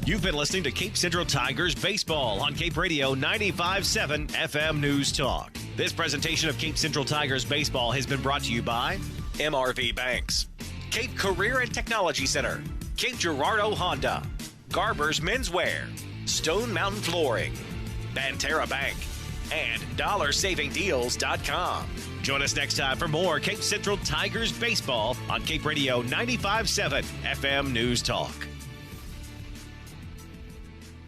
You've been listening to Cape Central Tigers Baseball on Cape Radio 95.7 FM News Talk. This presentation of Cape Central Tigers Baseball has been brought to you by MRV Banks, Cape Career and Technology Center, Cape Girardeau Honda, Garber's Menswear, Stone Mountain Flooring, Banterra Bank, and DollarSavingDeals.com. Join us next time for more Cape Central Tigers Baseball on Cape Radio 95.7 FM News Talk.